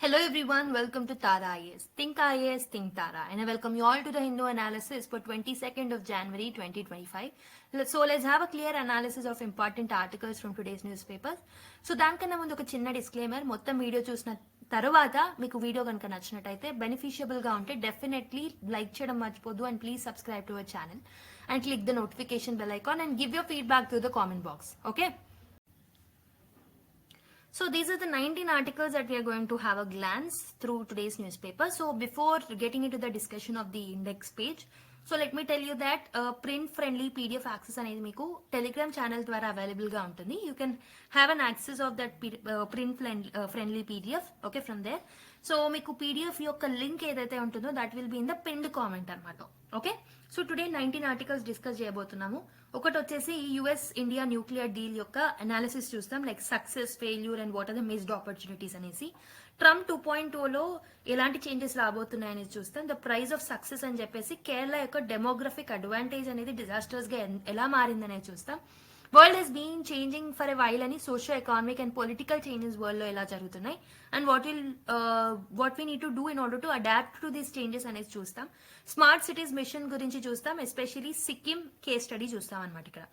Hello everyone, welcome to Tara IAS. Think IAS, think Tara. And I welcome you all to the Hindu analysis for 22nd of January 2025. So let's have a clear analysis of important articles from today's newspapers. So దానికన్నా ముందు ఒక చిన్న disclaimer, మొత్తం video చూసిన తర్వాత మీకు video కనుక నచ్చినట్టయితే బెనిఫిషియబుల్గా ఉంటే డెఫినెట్లీ లైక్ చేయడం మర్చిపోద్దు and please subscribe to our channel and click the notification bell icon and give your feedback through the comment box. Okay. So these are the 19 articles that we are going to have a glance through today's newspaper. So before getting into the discussion of the index page, so let me tell you that print friendly PDF access అనేది మీకు Telegram channel ద్వారా available గా ఉంటుంది. You can have an access of that print friendly PDF, okay, from there. So మీకు PDF యొక్క link ఏదైతే ఉంటుందో that will be in the pinned comment అనమాట. Okay, so today 19 articles discuss చేయబోతున్నాము. ఒకటి వచ్చేసి యుఎస్ ఇండియా న్యూక్లియర్ డీల్ యొక్క analysis చూస్తాం, like success, failure and what are the missed opportunities అనేసి. ట్రంప్ 2.0లో ఎలాంటి చేంజెస్ రాబోతున్నాయని చూస్తాం. ద ప్రైజ్ ఆఫ్ సక్సెస్ అని చెప్పేసి కేరళ యొక్క డెమోగ్రఫిక్ అడ్వాంటేజ్ అనేది డిజాస్టర్స్ గా ఎలా మారిందనేది చూస్తాం. World has been changing for a while అని socio economic and political changes world లో ఎలా జరుగుతున్నాయి and what we need to do in order to adapt to these changes అనేది చూస్తాం. స్మార్ట్ సిటీస్ మిషన్ గురించి చూస్తాం, ఎస్పెషలీ సిక్కిం కేస్ స్టడీ చూస్తాం అనమాట. ఇక్కడ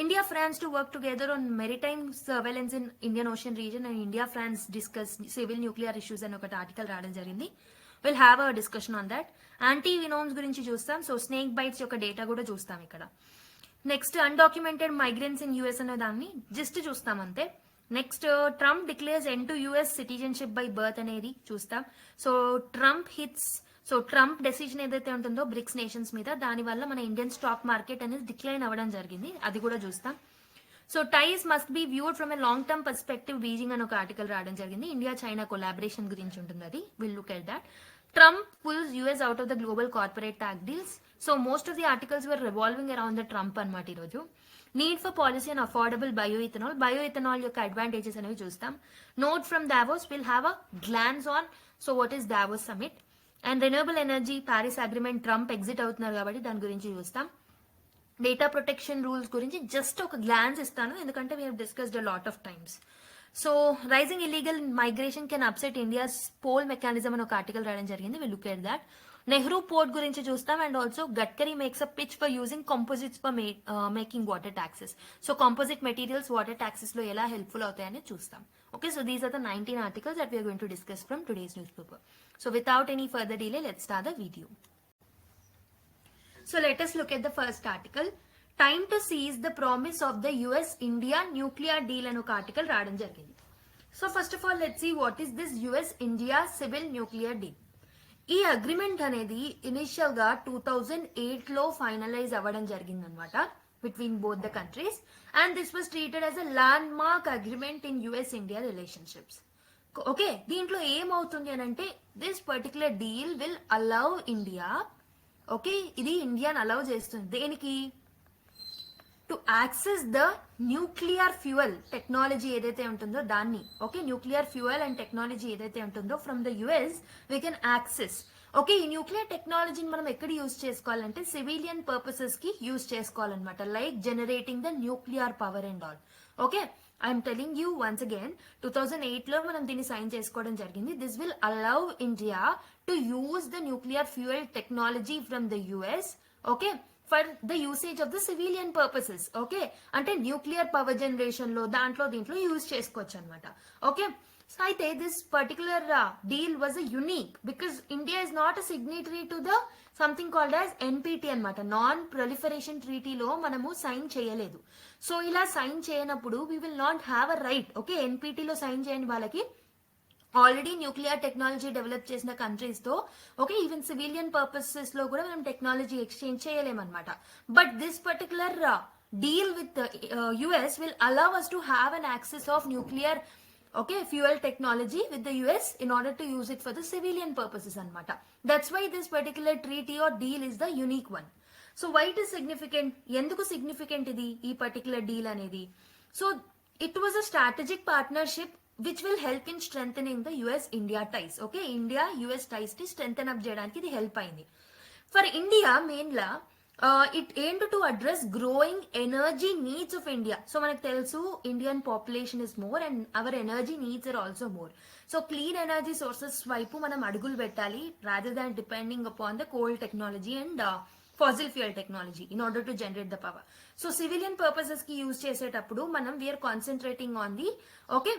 India France to work together on maritime surveillance in Indian Ocean region and India France discuss civil nuclear issues అని ఒకటి article రావడం జరిగింది. Will have a discussion on that. Anti venoms గురించి చూస్తాం, so snake bites యొక్క data కూడా చూస్తాం ఇక్కడ. Next undocumented migrants in US అనే దాన్ని జస్ట్ చూస్తాం అంతే. Next Trump declares end to US citizenship by birth అనేది చూస్తాం. సో ట్రంప్ డెసిజన్ ఏదైతే ఉంటుందో బ్రిక్స్ నేషన్స్ మీద, దాని వల్ల మన ఇండియన్ స్టాక్ మార్కెట్ అనేది డిక్లైన్ అవ్వడం జరిగింది, అది కూడా చూస్తాం. So ties must be viewed from a long term perspective Beijing అని ఒక ఆర్టికల్ రావడం జరిగింది. ఇండియా చైనా కొలాబరేషన్ గురించి ఉంటుంది, అది will look at that. Trump pulls US out of the global corporate tax deals. So most of the articles were revolving around the Trump anamata iroju. Need for policy and affordable bioethanol. Bioethanol yokka advantages అనేవి చూస్తాం. Note from Davos, will have a glance on so what is Davos summit and renewable energy Paris agreement. Trump exit అవుతున్నారు కాబట్టి దాని గురించి చూస్తాం. Data protection rules గురించి just ఒక glance ఇస్తాను, ఎందుకంటే we have discussed a lot of times. So rising illegal migration can upset India's poll mechanism అని ఒక ఆర్టికల్ రాయడం జరిగింది, will look at that. Nehru port గురించి చూస్తాం and also Gadkari makes a pitch for using composites for making water taxis. So composite materials water taxis లో ఎలా helpful అవుతాయని చూస్తాం. Okay, so these are the 19 articles that we're going to discuss from today's newspaper. So without any further delay let's start the video. So let us look at the first article. Time to seize the promise of the US-India nuclear deal అని ఒక article రావడం జరిగింది. So first of all let's see what is this US-India civil nuclear deal. ఈ agreement అనేది initial గా 2008లో finalise అవ్వడం జరిగింది అనమాట between both the countries and this was treated as a landmark agreement in US-India relationships. Okay, దీంట్లో ఏమవుతుంది అని అంటే this particular deal will allow India, okay, ఇది ఇండియాని అలౌ చేస్తుంది దేనికి, to access the nuclear fuel technology ఏదైతే ఉంటుందో దాన్ని. Okay, nuclear fuel and technology ఏదైతే ఉంటుందో from the US we can access. Okay, ఈ న్యూక్లియర్ టెక్నాలజీని మనం ఎక్కడ యూజ్ చేసుకోవాలంటే సివిలియన్ పర్పసెస్ కి యూజ్ చేసుకోవాలన్నమాట, like generating the nuclear power and all. Okay, I'm telling you once again, 2008లో మనం దీన్ని సైన్ చేసుకోవడం జరిగింది. This will allow India to use the nuclear fuel technology from the US, okay, for the usage of the civilian purposes. Okay, అంటే nuclear power generation లో దీంట్లో use చేసుకోవచ్చు అనమాట. ఓకే, సో అయితే this particular deal was a unique because India is not a signatory to the something called as NPT అనమాట, non proliferation ట్రీటీలో మనము sign చేయలేదు. సో ఇలా సైన్ చేయనప్పుడు we will not have a right. Okay, ఎన్పిటిలో సైన్ చేయని వాళ్ళకి ఆల్రెడీ న్యూక్లియర్ టెక్నాలజీ డెవలప్ చేసిన కంట్రీస్ తో, ఓకే, ఈవెన్ సివిలియన్ పర్పసెస్ లో కూడా మనం టెక్నాలజీ ఎక్స్చేంజ్ చేయలేమన్నమాట. But this particular deal with US will allow us to have an access of nuclear, okay, fuel technology with the US in order to use it for the civilian purposes anamata. That's why this particular treaty or deal is the unique one. So why it is significant? Enduku significant idi ee particular deal anedi? So it was a strategic partnership which will help in strengthening the US-India ties. Okay, India-US ties ni strengthen up cheyadaniki idi help ayindi. For India main la it aimed to address growing energy needs of India. So మనకు తెలుసు Indian population is more and our energy needs are also more. So clean energy sources వైపు మనం అడుగులు పెట్టాలి rather than depending upon the coal technology and fossil fuel technology in order to generate the power. So civilian purposes కి use చేసేటప్పుడు మనం we're concentrating on the okay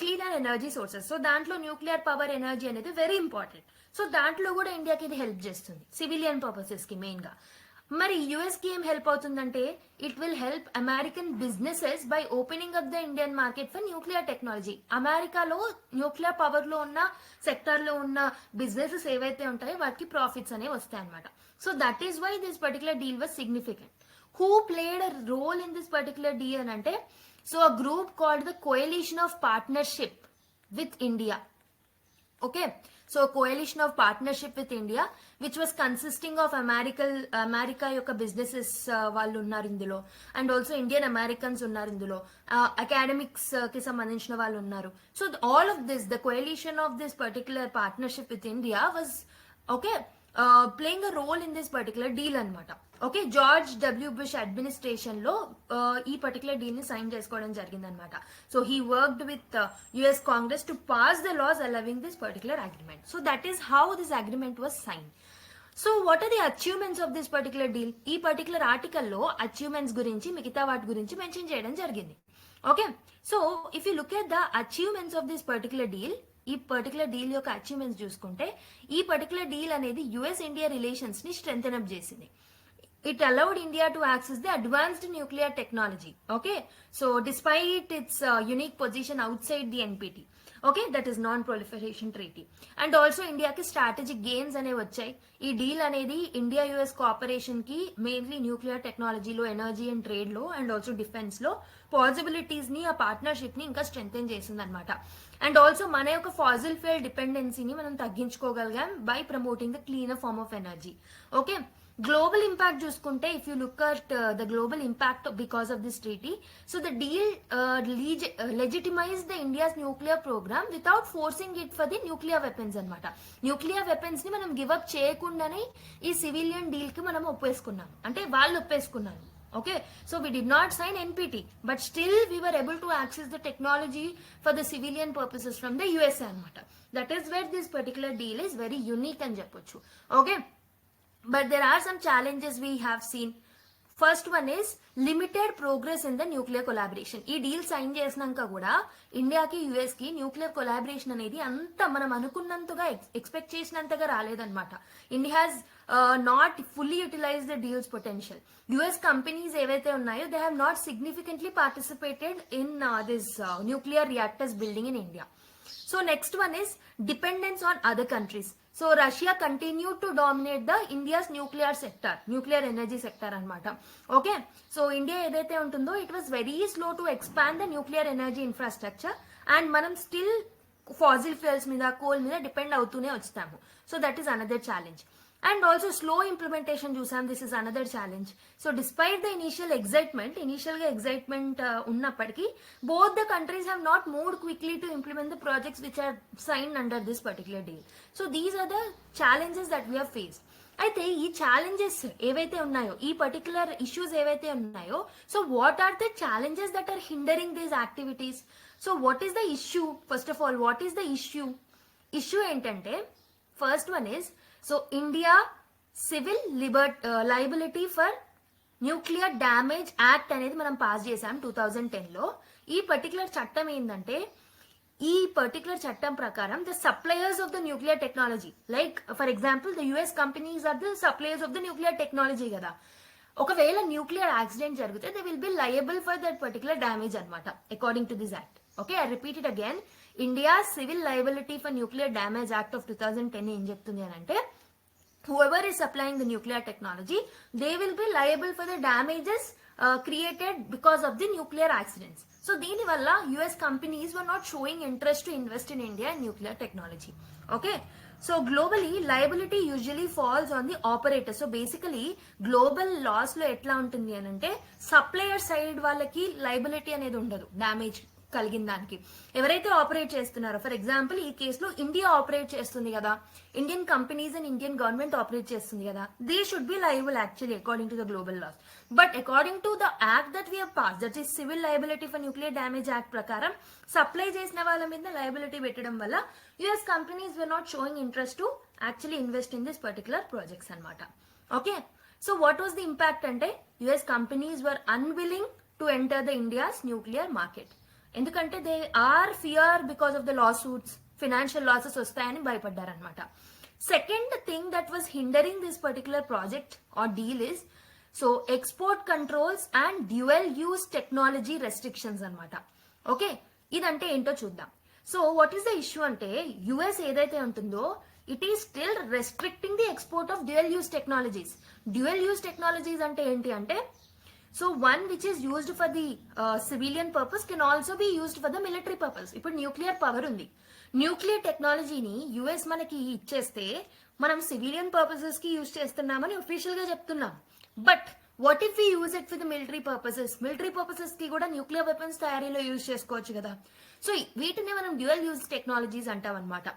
clean and energy sources. So దాంట్లో nuclear power energy అనేది very important. So దాంట్లో కూడా ఇండియాకి ఇది help చేస్తుంది సివిలియన్ పర్పసెస్ కి మెయిన్ గా. మరి యుఎస్ కి ఏం హెల్ప్ అవుతుందంటే it will help American businesses by opening up the Indian market for nuclear technology. అమెరికాలో న్యూక్లియర్ పవర్ లో ఉన్న సెక్టార్ లో ఉన్న బిజినెసెస్ ఏవైతే ఉంటాయో వాటికి ప్రాఫిట్స్ అనేవి వస్తాయి అనమాట. So that is why this particular deal was significant. Who played a role in this particular deal అని అంటే so a group called the coalition of partnership with India. Okay, so coalition of partnership with India, which was consisting of America యొక్క businesses వాళ్ళు ఉన్నారు ఇందులో, and also Indian Americans ఉన్నారు ఇందులో, academics కి సంబంధించిన వాళ్ళు ఉన్నారు. So all of this the coalition of this particular partnership with India was okay playing a role in this particular deal అనమాట. Okay, George W Bush administration లో ఈ particular deal ని సైన్ చేసుకోవడం జరిగింది అనమాట. So he worked with US Congress to pass the laws allowing this particular agreement. So that is how this agreement was sign. So what are the achievements of this particular deal? ఈ particular ఆర్టికల్లో achievements గురించి మిగతా వాటి గురించి mention చేయడం జరిగింది. Okay, so if you look at the achievements of this particular deal, ఈ particular deal యొక్క అచీవ్మెంట్స్ చూసుకుంటే ఈ పర్టికులర్ డీల్ అనేది యుఎస్ ఇండియా రిలేషన్స్ ని స్ట్రెంథెన్ అప్ చేసింది. It allowed India to access the advanced nuclear technology. Okay, so despite its unique position outside the NPT, okay, that is non-proliferation treaty, and also India ki strategic gains ane vachai. Ee deal anedi India US cooperation ki mainly nuclear technology lo, energy and trade lo, and also defense lo possibilities ni a partnership ni inka strengthen chesindi anamata. And also మన యొక్క Faasil fuel డిపెండెన్సీని మనం తగ్గించుకోగలిగాం by promoting the cleaner form of energy. Okay, global impact చూసుకుంటే if you look at the global impact because of this treaty, so the deal legitimize the India's nuclear program without forcing it for the nuclear weapons అనమాట. Nuclear weapons ని మనం give up చేయకుండానే ఈ civilian deal కి మనం ఒప్పేసుకున్నాం, అంటే వాళ్ళు ఒప్పేసుకున్నారు. Okay, so we did not sign NPT, but still we were able to access the technology for the civilian purposes from the USA anamata. That is where this particular deal is very unique and cheppochu. Okay, but there are some challenges we have seen. First one is limited progress in the nuclear collaboration. ఈ deal sign చేసినాక కూడా ఇండియాకి US కి nuclear collaboration అనేది అంత మనం అనుకున్నంతగా expect చేసినంతగా రాలేదన్నమాట. India has not fully utilize the deal's potential. US companies ఏవైతే ఉన్నాయో they have not significantly participated in this nuclear reactors building in India. So next one is dependence on other countries. So Russia continued to dominate the India's nuclear sector, nuclear energy sector anamata. Okay, so India edaithe untundo it was very slow to expand the nuclear energy infrastructure, and manam still fossil fuels మీద coal మీద depend అవుతూనే వచ్చాము. So that is another challenge. And also slow implementation చూసాం, this is another challenge. So despite the initial excitement ఉన్నప్పటికీ both the countries have not moved quickly to implement the projects which are signed under this particular deal. So these are the challenges that we have faced. అయితే ఈ challenges ఏవైతే ఉన్నాయో, ఈ particular issues ఏవైతే ఉన్నాయో, so what are the challenges that are hindering these activities? So what is the issue? First of all what is the issue ఏంటంటే first one is so India civil liability for nuclear damage act అనేది మనం pass చేసాం 2010లో. ఈ particular చట్టం ఏంటంటే ఈ particular చట్టం ప్రకారం the suppliers of the nuclear technology, like for example the US companies are the suppliers of the nuclear technology కదా. ఒకవేళ న్యూక్లియర్ యాక్సిడెంట్ జరిగితే they will be liable for that particular damage అనమాట according to this act. Okay, I repeat it again. India civil liability for nuclear damage act of 2010 ఏం చెప్తుంది అని అంటే whoever is supplying the nuclear technology, they will be liable for the damages created because of the nuclear accidents. So దీని వల్ల US companies were not showing interest to invest in India in nuclear technology. Okay, so globally liability usually falls on the operator. So basically global laws లో ఎట్లా ఉంటుంది అని అంటే supplier side వాళ్ళకి liability అనేది ఉండదు డ్యామేజ్ కలిగిన దానికి ఎవరైతే ఆపరేట్ చేస్తున్నారో, ఫర్ ఎగ్జాంపుల్ ఈ కేసులో ఇండియా ఆపరేట్ చేస్తుంది కదా, Indian companies and Indian government operate చేస్తుంది కదా, they should be liable actually according to the global laws. But according to the act that we have pass, that is civil liability for nuclear damage act ప్రకారం supply చేసిన వాళ్ళ మీద liability పెట్టడం వల్ల US companies were not showing interest to actually invest in this particular projects అనమాట. Okay, so what was the impact అంటే US companies were unwilling to enter the India's nuclear market. ఎందుకంటే they are fear because of the lawsuits, financial losses వస్తాయని భయపడ్డారనమాట. Second thing that was hindering this particular project or deal is so export controls and dual use technology restrictions అనమాట. Okay, ఇదంటే ఏంటో చూద్దాం. So what is the issue అంటే US ఏదైతే ఉంటుందో it is still restricting the export of dual use technologies. Dual use technologies అంటే ఏంటి అంటే so one which is used for the civilian purpose can also be used for the military purpose. ఇప్పుడు nuclear power ఉంది, nuclear టెక్నాలజీని US మనకి ఇచ్చేస్తే మనం civilian purposes కి యూజ్ చేస్తున్నామని ఒఫీషియల్ గా చెప్తున్నాం. But what if you use it for the military purposes, military purposes కి కూడా న్యూక్లియర్ వెపన్స్ తయారీలో యూజ్ చేసుకోవచ్చు కదా. సో వీటిని మనం డ్యూయల్ యూజ్ టెక్నాలజీస్ అంటాం అనమాట.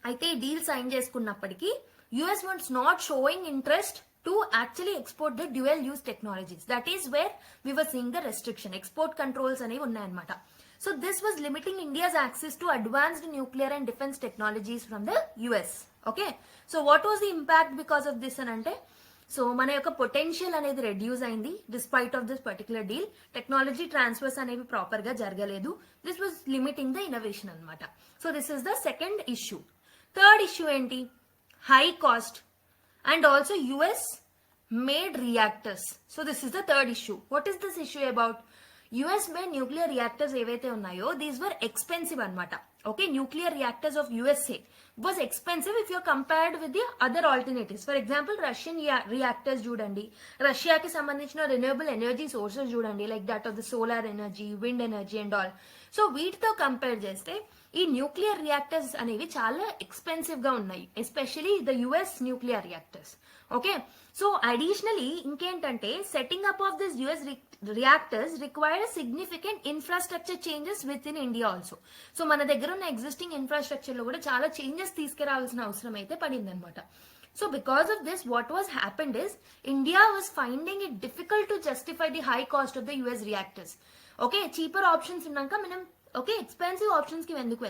అయితే డీల్ సైన్ చేసుకున్నప్పటికీ US wants not showing interest to actually export the dual use technologies. That is where we were seeing the restriction, export controls అనేవి ఉన్నాయన్నమాట. So this was limiting India's access to advanced nuclear and defence technologies from the US. Okay, so what was the impact because of this అని అంటే so మన యొక్క potential అనేది reduce అయింది despite of this particular deal. Technology transfers అనేవి proper గా జరగలేదు. This was limiting the innovation అనమాట. So this is the second issue. Third issue ఏంటి? High cost and also US made reactors. So this is the third issue. What is this issue about? US made nuclear reactors ఏవైతే ఉన్నాయో these were expensive అనమాట. Okay, nuclear reactors of USA was expensive if you're compared with the other alternatives. For example, Russian reactors చూడండి, రష్యాకి సంబంధించిన renewable energy sources చూడండి, like that of the solar energy, wind energy and all. So వీటితో compare చేస్తే ఈ nuclear reactors అనేవి చాలా expensive గా ఉన్నాయి, especially the US nuclear reactors. Okay, so additionally ఇంకేంటంటే setting up of this US reactors require significant infrastructure changes within India also. So మన దగ్గర ఉన్న ఎగ్జిస్టింగ్ ఇన్ఫ్రాస్ట్రక్చర్ లో కూడా చాలా చేంజెస్ తీసుకురావాల్సిన అవసరం అయితే పడింది అనమాట. So because of this what was happened is India was finding it difficult to justify the high cost of the US reactors. Okay, cheaper options ఉన్నాక మనం ఓకే ఎక్స్పెన్సివ్ ఆప్షన్స్ కి ఎందుకు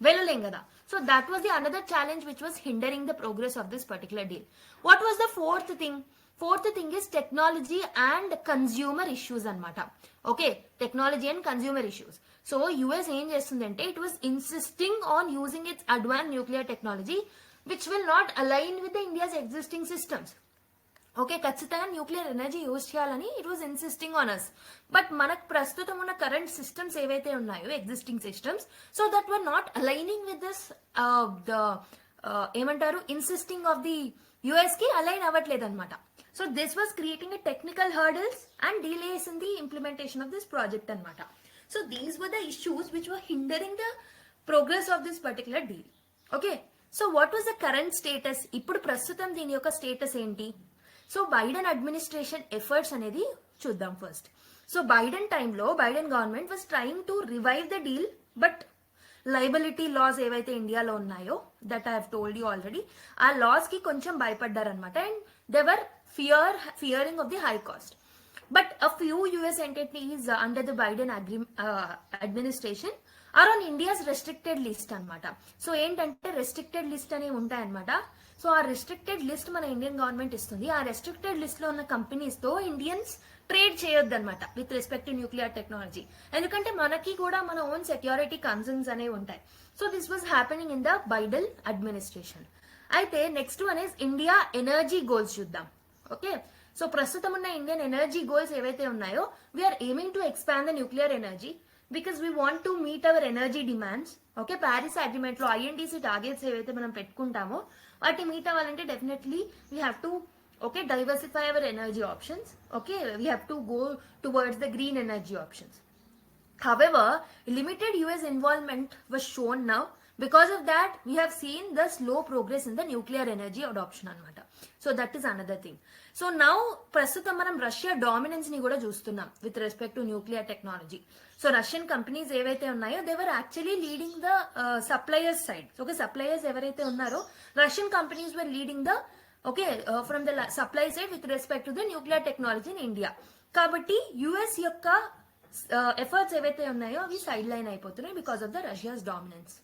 వెళ్ళలేం కదా. So that was the another challenge which was hindering the progress of this particular deal. What was the fourth thing? Fourth thing is technology and consumer issues అనమాట. Okay, technology and consumer issues. So US ఏం చేస్తుందంటే it was insisting on using its advance nuclear technology which will not align with the India's existing systems. Okay, ఖచ్చితంగా nuclear energy use చేయాలని it was insisting on us. But మనకు ప్రస్తుతం ఉన్న current systems ఏవైతే ఉన్నాయో existing systems, so that were not aligning with this ఏమంటారు insisting of the US కి align అవ్వట్లేదు అనమాట. So this was creating a technical hurdles and delays in the implementation of this project anamata. So these were the issues which were hindering the progress of this particular deal. Okay, so what was the current status? Ippudu prastutam dini yokka status enti? So Biden administration efforts anedi chuddam first. So Biden time lo Biden government was trying to revive the deal, but liability laws ఏవైతే ఇండియాలో ఉన్నాయో that I have told you already, ఆ laws కి కొంచెం భయపడ్డారనమాట. And they were fearing of the high cost. But a few US entities under the Biden administration are on India's restricted list అనమాట. So ఏంటంటే restricted list అనేవి ఉంటాయన్నమాట. So ఆ restricted list మన ఇండియన్ గవర్నమెంట్ ఇస్తుంది. ఆ రెస్ట్రిక్టెడ్ లిస్ట్ లో ఉన్న కంపెనీస్ తో ఇండియన్స్ ట్రేడ్ చేయొద్దు అనమాట with respect to nuclear technology. ఎందుకంటే మనకి కూడా మన ఓన్ సెక్యూరిటీ కన్సర్న్స్ అనేవి ఉంటాయి. So this was happening in the Biden administration. అయితే next one is India energy goals చూద్దాం. ఓకే, సో ప్రస్తుతం ఉన్న ఇండియన్ ఎనర్జీ గోల్స్ ఏవైతే ఉన్నాయో we are aiming to expand the nuclear energy because we want to meet our energy demands. Okay, Paris agreement లో INDC targets ఏవైతే మనం పెట్టుకుంటామో వాటి మీట్ అవ్వాలంటే definitely we have to diversify our energy options. Okay, we have to go towards the green energy options. However, limited US involvement was shown now. Because of that, we have seen the slow progress in the nuclear energy adoption anamata. So that is another thing. So now ప్రస్తుతం మనం Russia dominance ని కూడా చూస్తున్నాం with respect to nuclear technology. So Russian companies ఏవైతే ఉన్నాయో they are actually leading the suppliers side. Okay, suppliers ఎవరైతే ఉన్నారో Russian companies were leading the from the supply side with respect to the nuclear technology in India. కాబట్టి US యొక్క efforts ఏవైతే ఉన్నాయో అవి sideline అయిపోతున్నాయి because of the Russia's dominance.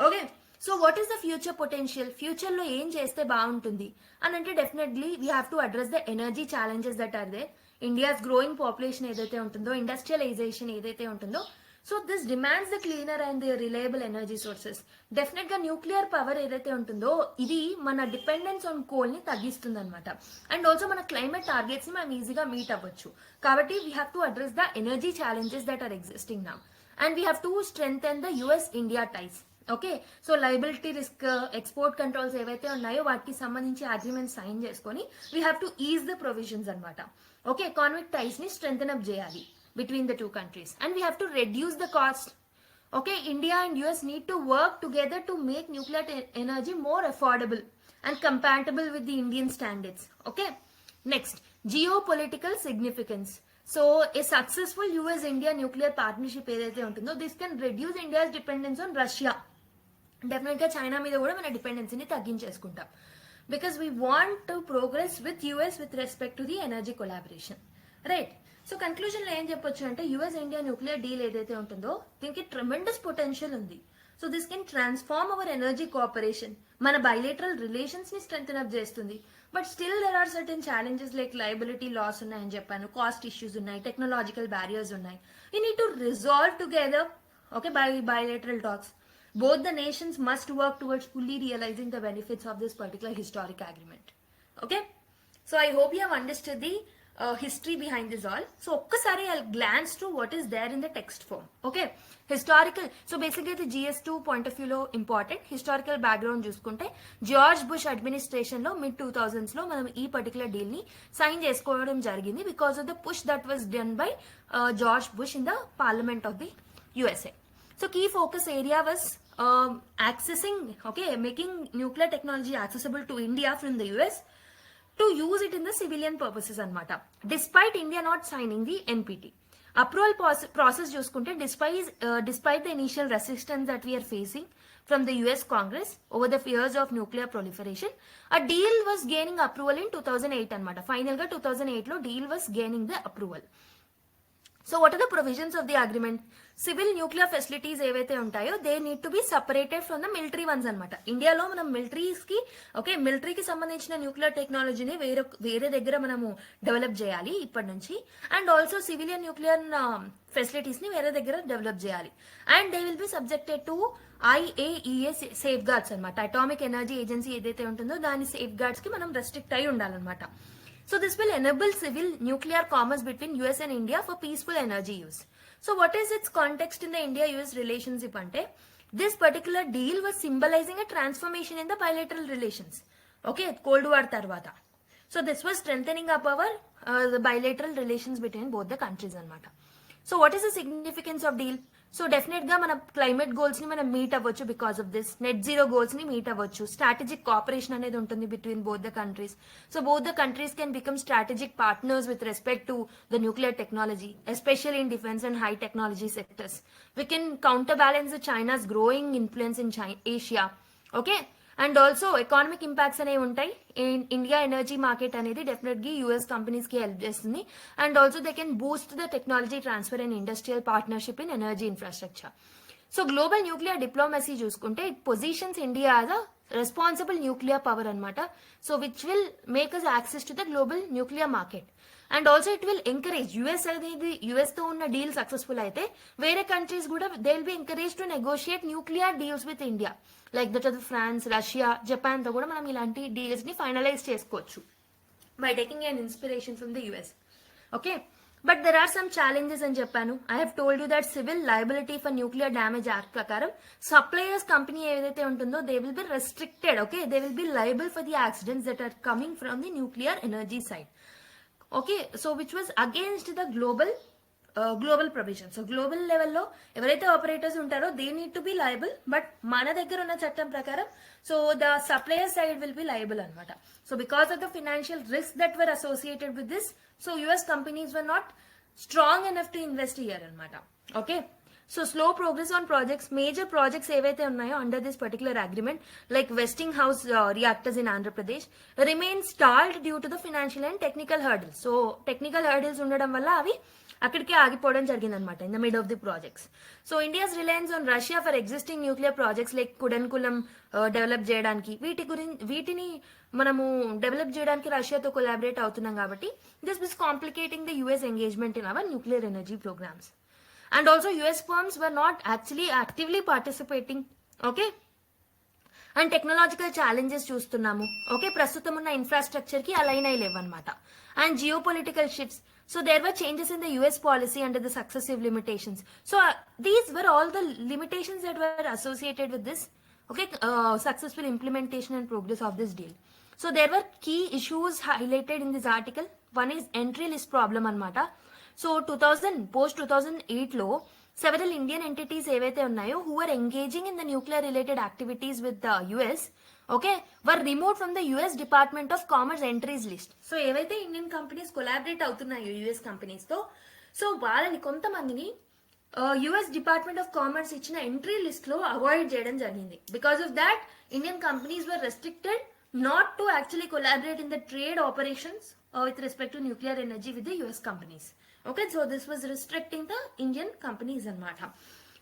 Okay, so what is the future potential? Future లో ఏం చేస్తే బాగుంటుంది అని అంటే definitely we have to address the energy challenges that are there. India's growing population ఏదైతే ఉంటుందో, ఇండస్ట్రియలైజేషన్ ఏదైతే ఉంటుందో, so this demands the cleaner and the reliable energy sources. Definite గా న్యూక్లియర్ పవర్ ఏదైతే ఉంటుందో ఇది మన డిపెండెన్స్ ఆన్ కోల్ ని తగ్గిస్తుంది అనమాట. అండ్ ఆల్సో మన క్లైమేట్ టార్గెట్స్ ని మనం ఈజీగా మీట్ అవ్వచ్చు. కాబట్టి we have to address the energy challenges that are existing now and we have to strengthen the US India ties. Okay, so liability risk, export controls ఏవైతే ఉన్నాయో వాటికి సంబంధించి అగ్రిమెంట్ సైన్ చేసుకొని we have to ease the provisions అనమాట. Okay, economic ties ని strengthen up చేయాలి between the two countries and we have to reduce the cost. Okay, India and US need to work together to make nuclear energy more affordable and compatible with the Indian standards. Okay, next, geopolitical significance. So a successful US-India nuclear partnership ఏదైతే ఉంటుందో this can reduce India's dependence on Russia. Definite గా China మీద కూడా మన డిపెండెన్సీని తగ్గించేసుకుంటాం because we want to progress with US with respect to the energy collaboration, right? So conclusion లో ఏం చెప్పొచ్చు అంటే యుఎస్ ఇండియా న్యూక్లియర్ డీల్ ఏదైతే ఉంటుందో దీనికి ట్రెమెండస్ పొటెన్షియల్ ఉంది. So this can transform our energy cooperation, మన బైలేటరల్ రిలేషన్స్ ని స్ట్రెంగ్థెన్ అప్ చేస్తుంది. But still there are certain challenges like liability laws ఉన్నాయని చెప్పాను, కాస్ట్ ఇష్యూస్ ఉన్నాయి, టెక్నాలజికల్ బ్యారియర్స్ ఉన్నాయి. You need to resolve together. Okay, by bilateral talks. Both the nations must work towards fully realizing the benefits of this particular historic agreement. Okay, so I hope you have understood the history behind this all. So okkasari I'll glance through what is there in the text form. Okay, historical. So basically the GS2 point of view lo important historical background చూసుకుంటే George bush administration లో mid 2000s లో మనం ఈ particular deal ని sign చేసుకోవడం జరిగింది because of the push that was done by George bush in the parliament of the USA. So key focus area was accessing, okay, making nuclear technology accessible to India from the US to use it in the civilian purposes anamata. Despite India not signing the NPT. Approval process చూసుకుంటే despite the initial resistance that we are facing from the US Congress over the fears of nuclear proliferation, a deal was gaining approval in 2008 anamata. Final ga 2008 lo deal was gaining the approval. So what are the provisions of the agreement? Civil nuclear facilities ఏవైతే ఉంటాయో they need to be separated from the military ones అనమాట. ఇండియాలో మనం మిలిటరీకి సంబంధించిన nuclear టెక్నాలజీని వేరే దగ్గర మనము డెవలప్ చేయాలి ఇప్పటి నుంచి. And also civilian nuclear facilities ని వేరే దగ్గర డెవలప్ చేయాలి. And they will B subjected to IAEA safe guards అనమాట. అటామిక్ ఎనర్జీ ఏజెన్సీ ఏదైతే ఉంటుందో దాని సేఫ్ గార్డ్స్ కి మనం రెస్ట్రిక్ట్ అయి ఉండాలన్నమాట. So this will enable civil nuclear commerce between US and India for peaceful energy use. So what is its context in the India-US relationship ante? This particular deal was symbolizing a transformation in the bilateral relations. Okay, Cold War tarvata. So this was strengthening up our the bilateral relations between both the countries anamata. So what is the significance of deal? So definite గా మన climate goals ని మనం meet అవ్వచ్చు because of this. Net zero goals ని meet అవ్వచ్చు. Strategic cooperation అనేది ఉంటుంది between both the countries. So both the countries can become strategic partners with respect to the nuclear technology, especially in defence and high technology sectors. We can counterbalance China's growing influence in Asia. Okay, and also economic impacts అనేవి ఉంటాయి. India energy market అనేది డెఫినెట్గా US companies కి help చేస్తుంది. And also they can boost the technology transfer and industrial partnership in energy infrastructure. So global nuclear diplomacy చూసుకుంటే it positions India as a responsible nuclear power అనమాట. So which will make us access to the global nuclear market. And also it will encourage US తో ఉన్న deal successful అయితే వేరే countries కూడా they will be encourage to negotiate nuclear deals with India. Like that of France, Russia, Japan తో కూడా మనం ఇలాంటి deals ని ఫైనలైజ్ చేసుకోవచ్చు by taking an inspiration from the US. Okay, but there are some challenges అని చెప్పాను. I have told you that civil liability for nuclear damage act ప్రకారం suppliers company ఏదైతే ఉంటుందో they will be restricted. Okay, they will be liable for the accidents that are coming from the nuclear energy side. Okay, so which was against the global global provision. So global లెవెల్లో ఎవరైతే operators ఉంటారో they need to be liable, but మన దగ్గర ఉన్న చట్టం ప్రకారం so the supplier side will be liable అనమాట. So because of the financial risk that were associated with this, so US companies were not strong enough to invest here అనమాట. Okay, so slow progress on projects, major projects ఏవైతే ఉన్నాయో under this particular agreement like Westinghouse reactors in Andhra Pradesh remain stalled due to the financial and technical hurdles. So technical hurdles ఉండడం వల్ల అవి అక్కడికే ఆగిపోవడం జరిగిందనమాట in the mid of the projects. So India's reliance on Russia for existing nuclear projects like Kudankulam develop చేయడానికి, వీటిని మనము develop చేయడానికి రష్యాతో కొలాబరేట్ అవుతున్నాం కాబట్టి this is complicating the US engagement in our nuclear energy programs. And also US firms were not actually actively participating. Okay, and technological challenges చూస్తున్నాము. Okay, ప్రస్తుతం ఉన్న ఇన్ఫ్రాస్ట్రక్చర్ కి అలైన్ అయ్యి లేవన్నమాట. And geopolitical shifts, so there were changes in the US policy under the successive limitations. So these were all the limitations that were associated with this successful implementation and progress of this deal. So there were key issues highlighted in this article. One is entry list problem అనమాట. So 2008 లో several Indian entities ఏవైతే ఉన్నాయో who are engaging in the nuclear related activities with the US okay were remove from the US department of commerce entries list. So ఏవైతే Indian companies collaborate అవుతున్నాయో US companies తో, so వాళ్ళని కొంతమందిని US department of commerce ఇచ్చిన entry list లో avoid చేయడం జరిగింది. Because of that Indian companies were restricted not to actually collaborate in the trade operations with respect to nuclear energy with the US companies. Okay, so this was restricting the Indian companies anamata.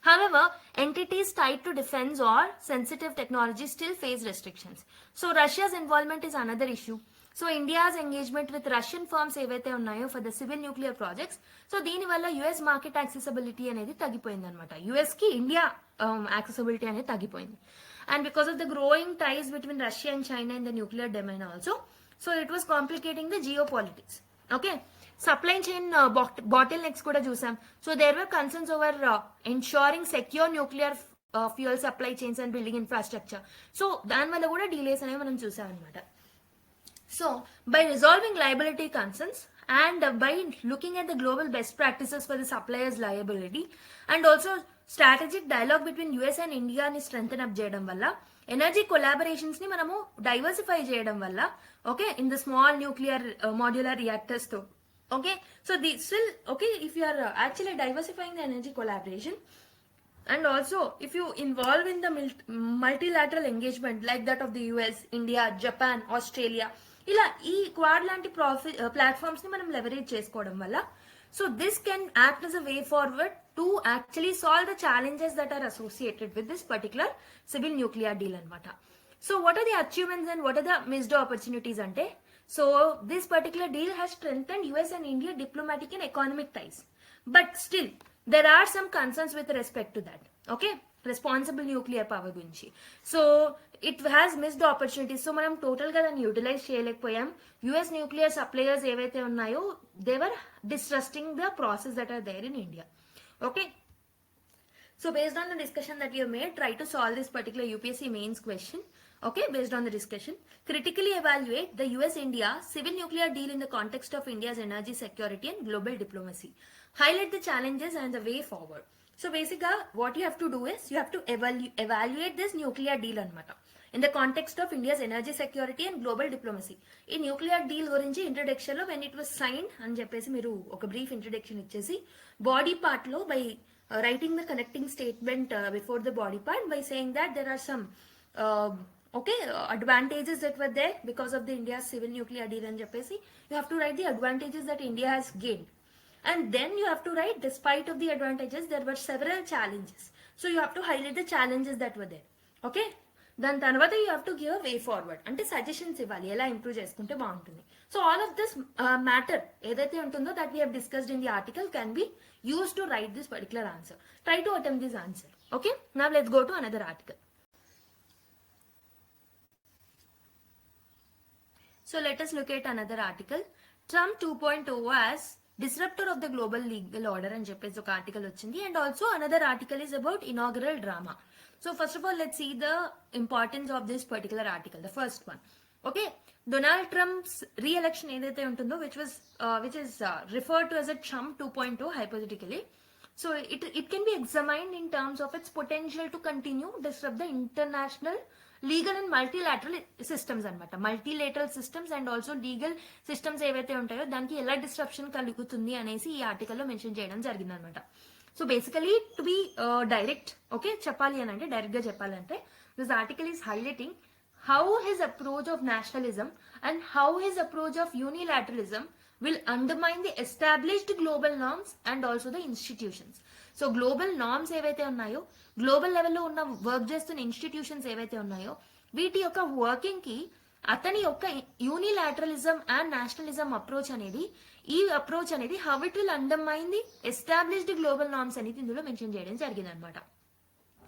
However, entities tied to defense or sensitive technology still face restrictions. So Russia's involvement is another issue. So India's engagement with Russian firms evaithe unnayo for the civil nuclear projects, so deeni valla US market accessibility anedi tagipoyindi anamata. US ki India accessibility anedi tagipoyindi. And because of the growing ties between Russia and China in the nuclear domain also, so it was complicating the geopolitics. Okay, supply chain bottlenecks kuda chusam. So there were concerns over ensuring secure nuclear fuel supply chains and building infrastructure. So dan valla kuda delays అనేవి మనం చూసాం అన్నమాట. So by resolving liability concerns and by looking at the global best practices for the suppliers liability and also strategic dialogue between US and India ni strengthen up చేయడం వల్ల energy collaborations ని మనము diversify చేయడం వల్ల okay in the small nuclear modular reactors తో okay so this will okay if you are actually diversifying the energy collaboration and also if you involve in the multilateral engagement like that of the US India Japan Australia ఇలా ఈ quad లాంటి platforms ని మనం leverage చేసుకోవడం వల్ల so this can act as a way forward to actually solve the challenges that are associated with this particular civil nuclear deal anamata. So what are the achievements and what are the missed opportunities ante? So this particular deal has strengthened US and India diplomatic and economic ties, but still there are some concerns with respect to that. Okay, responsible nuclear power గురించి. So it has missed opportunities. So మనం total గా దాన్ని utilize చేయలేకపోయాం. US nuclear suppliers ఏవైతే ఉన్నాయో they were distrusting the process that are there in India. Okay, so based on the discussion that we have made, try to solve this particular UPSC mains question. Okay, based on the discussion, critically evaluate the US-India civil nuclear deal in the context of India's energy security and global diplomacy. Highlight the challenges and the way forward. So basically, what you have to do is you have to evaluate this nuclear deal anamata in the context of India's energy security and global diplomacy. In nuclear deal gurinchi introduction lo when it was signed అని చెప్పేసి మీరు ఒక brief introduction ఇచ్చేసి body part lo by writing the connecting statement before the body part by saying that there are some advantages that were there because of the India's civil nuclear deal అని చెప్పేసి you have to write the advantages that India has gained. And then you have to write, despite of the advantages, there were several challenges. So you have to highlight the challenges that were there. Okay? Then తర్వాత you have to give a way forward. అంటే suggestions ఇవ్వాలి ఎలా improve చేసుకుంటే బాగుంటుంది. So all of this matter ఏదైతే ఉంటుందో that we have discussed in the article can be use to right this particular answer. Try to attempt this answer. Okay, now let's go to another article. So let us look at another article. Trump 2.0 as disruptor of the global legal order అని చెప్పేసి ఒక article వచ్చింది. And also another article is about inaugural drama. So first of all, let's see the importance of this particular article. The first one. Okay, Donald Trump's re-election ఏదైతే ఉంటుందో which is referred to as a Trump 2.0 hypothetically. So it can be examined in terms of its potential to continue disrupt the international legal and multilateral systems అనమాట. Multilateral systems and also legal systems ఏవైతే ఉంటాయో దానికి ఎలా disruption కలుగుతుంది అనేసి ఈ ఆర్టికల్లో mention చేయడం జరిగింది అనమాట. So basically to be direct okay చెప్పాలి అని అంటే డైరెక్ట్ గా చెప్పాలంటే this article is highlighting how his approach of nationalism and how his approach of unilateralism will undermine the established global norms and also the institutions. So global norms ఏవైతే ఉన్నాయో global లెవెల్లో ఉన్న work చేస్తున్న institutions ఏవైతే ఉన్నాయో వీటి యొక్క working కి అతని యొక్క యూనిలాటరలిజం అండ్ నేషనలిజం అప్రోచ్ అనేది how it will undermine the established global norms అనేది ఇందులో మెన్షన్ చేయడం జరిగింది అనమాట.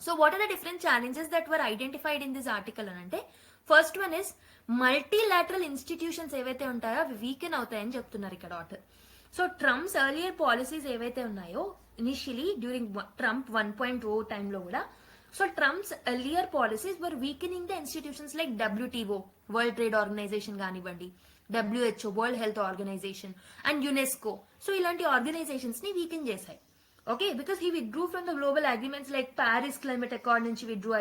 So what are the different challenges that were identified in this article అంటే first one is multilateral institutions ఏవైతే ఉంటాయో అవి వీకెన్ అవుతాయని చెప్తున్నారు ఇక్కడ author. So Trump's earlier policies ఏవైతే ఉన్నాయో ఇనిషియలీ డ్యూరింగ్ ట్రంప్ 1.0 టైంలో కూడా so Trump's earlier policies were weakening the institutions like WTO world trade organization కానివ్వండి, WHO world health organization and UNESCO. So ఇలాంటి ఆర్గనైజేషన్స్ ని వీకెన్ చేశాయి. Okay because he withdrew from the global agreements like Paris climate accord నుంచి withdrew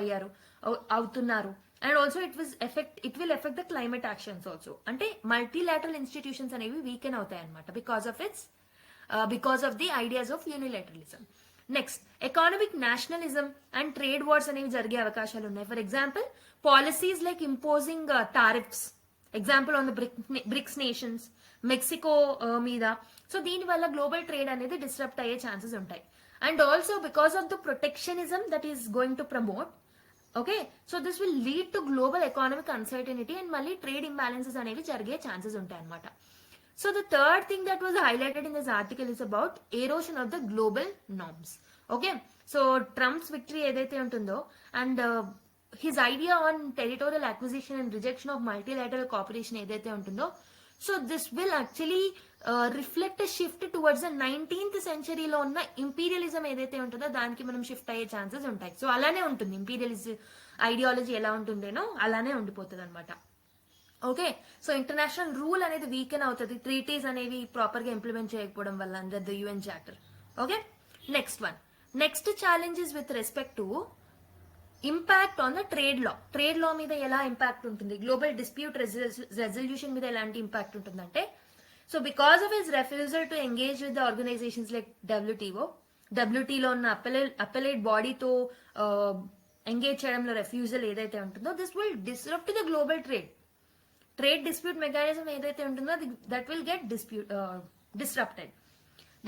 అవుతున్నారు. And also it will effect the climate actions also. అంటే multilateral institutions అనేవి weaken అవుతాయి అనమాట because of the ideas of unilateralism. Next economic nationalism and trade wars అనేవి జరిగే అవకాశాలు ఉన్నాయి. For example policies like imposing tariffs example on the BRICS nations Mexico మీద. So దీని వల్ల గ్లోబల్ ట్రేడ్ అనేది డిస్టర్బ్ అయ్యే ఛాన్సెస్ ఉంటాయి. And also because of the protectionism that is going to promote okay so this will lead to global economic uncertainty and మళ్ళీ trade imbalances అనేవి జరిగే chances ఉంటాయి అనమాట. So the third thing that was highlighted in this article is about erosion of the global norms. Okay so Trump's victory ఏదైతే ఉంటుందో and his idea on territorial acquisition and rejection of multilateral cooperation ఏదైతే ఉంటుందో so this will actually reflect shift towards the 19th సెంచరీలో ఉన్న imperialism ఏదైతే ఉంటుందో దానికి మనం shift అయ్యే ఛాన్సెస్ ఉంటాయి. సో అలానే ఉంటుంది ఇంపీరియలిజం ఐడియాలజీ ఎలా ఉంటుందేనో అలానే ఉండిపోతుంది అనమాట. ఓకే సో ఇంటర్నేషనల్ రూల్ అనేది వీకెన్ అవుతుంది ట్రీటీస్ అనేవి ప్రాపర్ గా ఇంప్లిమెంట్ చేయకపోవడం వల్ల under the UN charter. Okay next challenges with respect to impact on the trade law మీద ఎలా ఇంపాక్ట్ ఉంటుంది, గ్లోబల్ డిస్ప్యూట్ రెజల్యూషన్ మీద ఎలాంటి ఇంపాక్ట్ ఉంటుందంటే so because of his refusal to engage with the organisations like WTO ఉన్న appellate బాడీతో engage చేయడంలో refusal ఏదైతే ఉంటుందో this will disrupt the global trade dispute mechanism ఏదైతే ఉంటుందో దట్ విల్ గెట్ డిస్రప్టెడ్.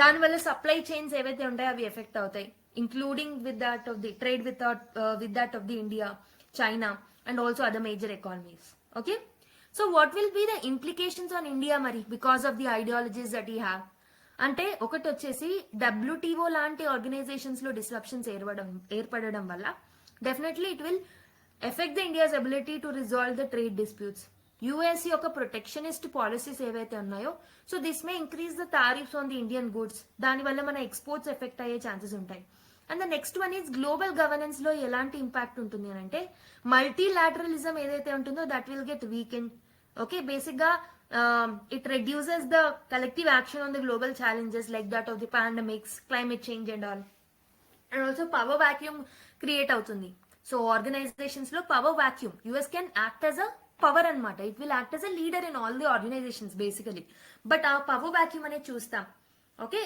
దానివల్ల సప్లై చైన్స్ ఏవైతే ఉంటాయో అవి ఎఫెక్ట్ అవుతాయి including with that of the trade with that of the India, China and also other major economies. Okay, so what will be the implications on India mari because of the ideologies that he have అంటే ఒకటి వచ్చేసి WTO లాంటి organisations లో disruptions ఏర్పడడం వల్ల definitely it will effect the India's ability to resolve the trade disputes. US యొక్క protectionist policies ఏవైతే ఉన్నాయో so this may increase the tariffs on the Indian goods. దానివల్ల మన ఎక్స్పోర్ట్స్ ఎఫెక్ట్ అయ్యే ఛాన్సెస్ ఉంటాయి. And the next one is global governance లో ఎలాంటి impact ఉంటుంది అని అంటే మల్టీలాటరలిజం ఏదైతే ఉంటుందో that will get weakened. Okay basic గా it reduces the collective action on the global challenges like that of the pandemics, climate change and all. And also power vacuum create అవుతుంది. So organizations లో power vacuum US can act as a power అనమాట. It will act as a leader in all the organizations basically. But ఆ power vacuum అనేది చూస్తాం. Okay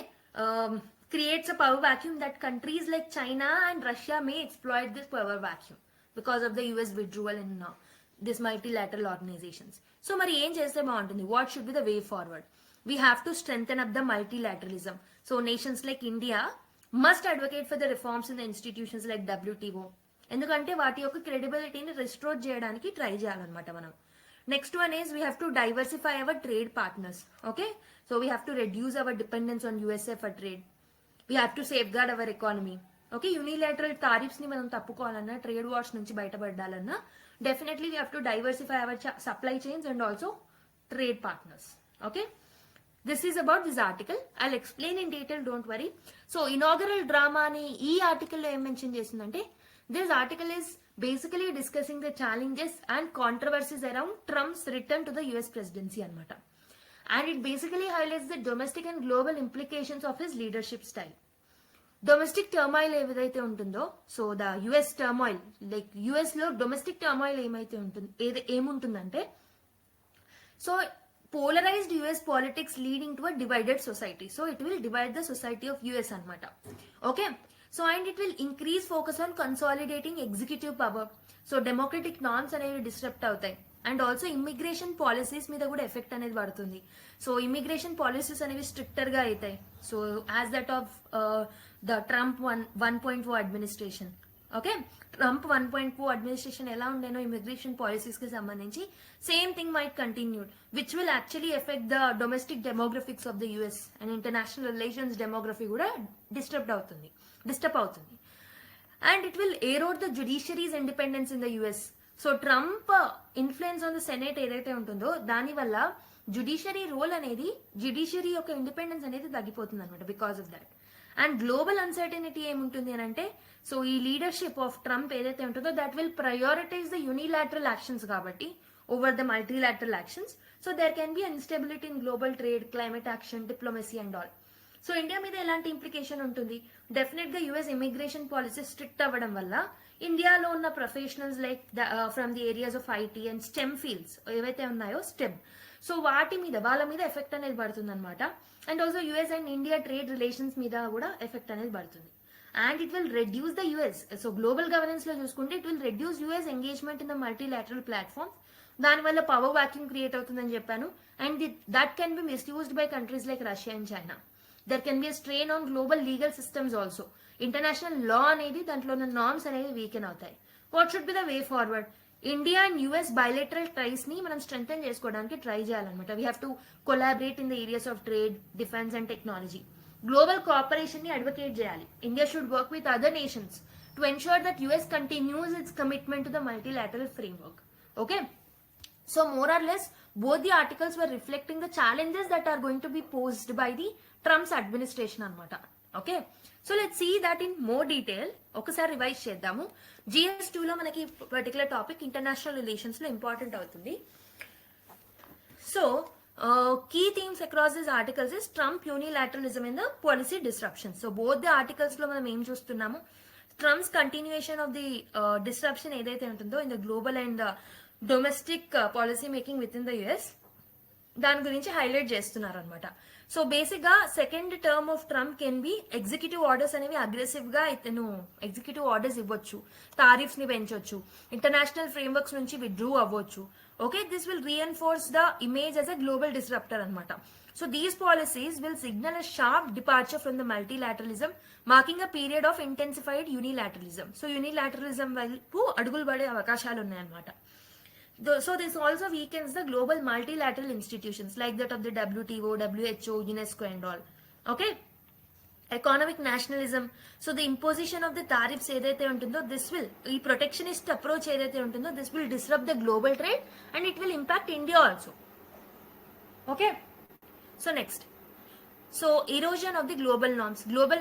creates a power vacuum that countries like China and Russia may exploit this power vacuum because of the US withdrawal in this multilateral organizations. So మరి ఏం చేస్తే బాగుంటుంది, what should be the way forward? We have to strengthen up the multilateralism. So nations like India must advocate for the reforms in the institutions like WTO. ఎందుకంటే వాటి యొక్క క్రెడిబిలిటీని restore చేయడానికి try చేయాలన్నమాట మనం. Next one is we have to diversify our trade partners. Okay so we have to reduce our dependence on USA for trade. We have to safeguard our economy. Okay unilateral tariffs ని మనం తప్పుకోవాలన్నా, trade wars నుంచి బయటపడాలన్నా definitely we have to diversify our supply chains and also trade partners. Okay this is about this article. I'll explain in detail, don't worry. So inaugural drama అని ఈ ఆర్టికల్లో ఏం mention చేసిందంటే This article is basically discussing the challenges and controversies around Trump's return to the US presidency anamata. And it basically highlights the domestic and global implications of his leadership style. Domestic turmoil ఏదైతే ఉంటుందో, so the US turmoil, like US లో domestic turmoil ఏముంటుందంటే, so polarized US politics leading to a divided society. So it will divide the society of US అనమాట. Okay, so and it will increase focus on consolidating executive power. So democratic norms అనేవి disturb అవుతాయి. And also immigration policies మీద కూడా effect అనేది పడుతుంది. So immigration policies అనేవి stricter గా అవుతాయి. So as that of the Trump 1.4 administration. Okay, Trump 1.4 administration ఎలా ఉండేనో ఇమిగ్రేషన్ పాలసీస్ కి సంబంధించి same thing might continued, which will actually effect the domestic demographics of the US and international relations demography కూడా disturb అవుతుంది. And it will erode the judiciary's independence in the US. So Trump influence on the senate ఏదైతే ఉంటుందో దాని వల్ల judiciary role అనేది, judiciary యొక్క independence అనేది తగ్గిపోతుంది అనమాట because of that. And global uncertainty ఏముంటుంది అని అంటే, సో ఈ లీడర్షిప్ ఆఫ్ ట్రంప్ ఏదైతే ఉంటుందో that will prioritize the unilateral actions కాబట్టి over the multilateral actions. So there can be instability in global trade, climate action, diplomacy and all. So India మీద ఎలాంటి implication ఉంటుంది? డెఫినెట్ గా US immigration policy strict అవ్వడం వల్ల ఇండియాలో ఉన్న professionals like from the areas of IT and stem fields ఏవైతే ఉన్నాయో, స్టెమ్, సో వాళ్ళ మీద ఎఫెక్ట్ అనేది పడుతుంది అనమాట. And also US and India trade relations మీద కూడా ఎఫెక్ట్ అనేది పడుతుంది. And it will reduce the US, so global governance లో చూసుకుంటే it will reduce US engagement in the multilateral platform. దానివల్ల పవర్ వాక్యూమ్ క్రియేట్ అవుతుందని చెప్పాను. And that can be misused by countries like Russia and China. There can be a strain on global legal systems also. International law అనేది, దాంట్లో ఉన్న norms అనేవి weaken అవుతాయి. What should be the way forward? India and US bilateral ties ని మనం strengthen చేసుకోవడానికి try చేయాలన్నమాట. We have to collaborate in the areas of trade, defence and technology. Global cooperation ని అడ్వకేట్ చేయాలి. India should work with other nations to ensure that US continues its commitment to the multilateral framework. Okay, so more or less both the articles were reflecting the challenges that are going to be posed by the Trump's administration anamata. Okay, so let's see that in more detail. ఒకసారి revise చేద్దాము. GS2 లో మనకి particular topic international relations లో important అవుతుంది. So key themes across these articles is Trump unilateralism in the policy disruption. So both the articles లో మనం ఏం చూస్తున్నాము? Trump's continuation of the disruption ఏదైతే ఉంటుందో in the global and domestic policy making within the US, దాని గురించి highlight చేస్తున్నారు అనమాట. సో బేసిక్ గా second term of Trump can be executive orders అనేవి అగ్రెసివ్ గా ఇతను ఎగ్జిక్యూటివ్ ఆర్డర్స్ ఇవ్వచ్చు, టారిఫ్స్ ని పెంచొచ్చు, ఇంటర్నేషనల్ ఫ్రేమ్వర్క్స్ నుంచి విత్డ్రూ అవ్వచ్చు. Okay, this will reinforce the image as a global disruptor అనమాట. So these policies will signal a sharp departure from the multilateralism, marking a period of intensified unilateralism. So unilateralism వైపు అడుగులు పడే అవకాశాలు ఉన్నాయన్నమాట. So this also weakens the global multilateral institutions like that of the WTO, WHO, UNESCO and all. Okay, economic nationalism. So the imposition of the tariffs ఏదైతే ఉంటుందో, this will, ఈ protectionist approach ఏదైతే ఉంటుందో, this will disrupt the global trade and it will impact India also. Okay, so next, so erosion of the global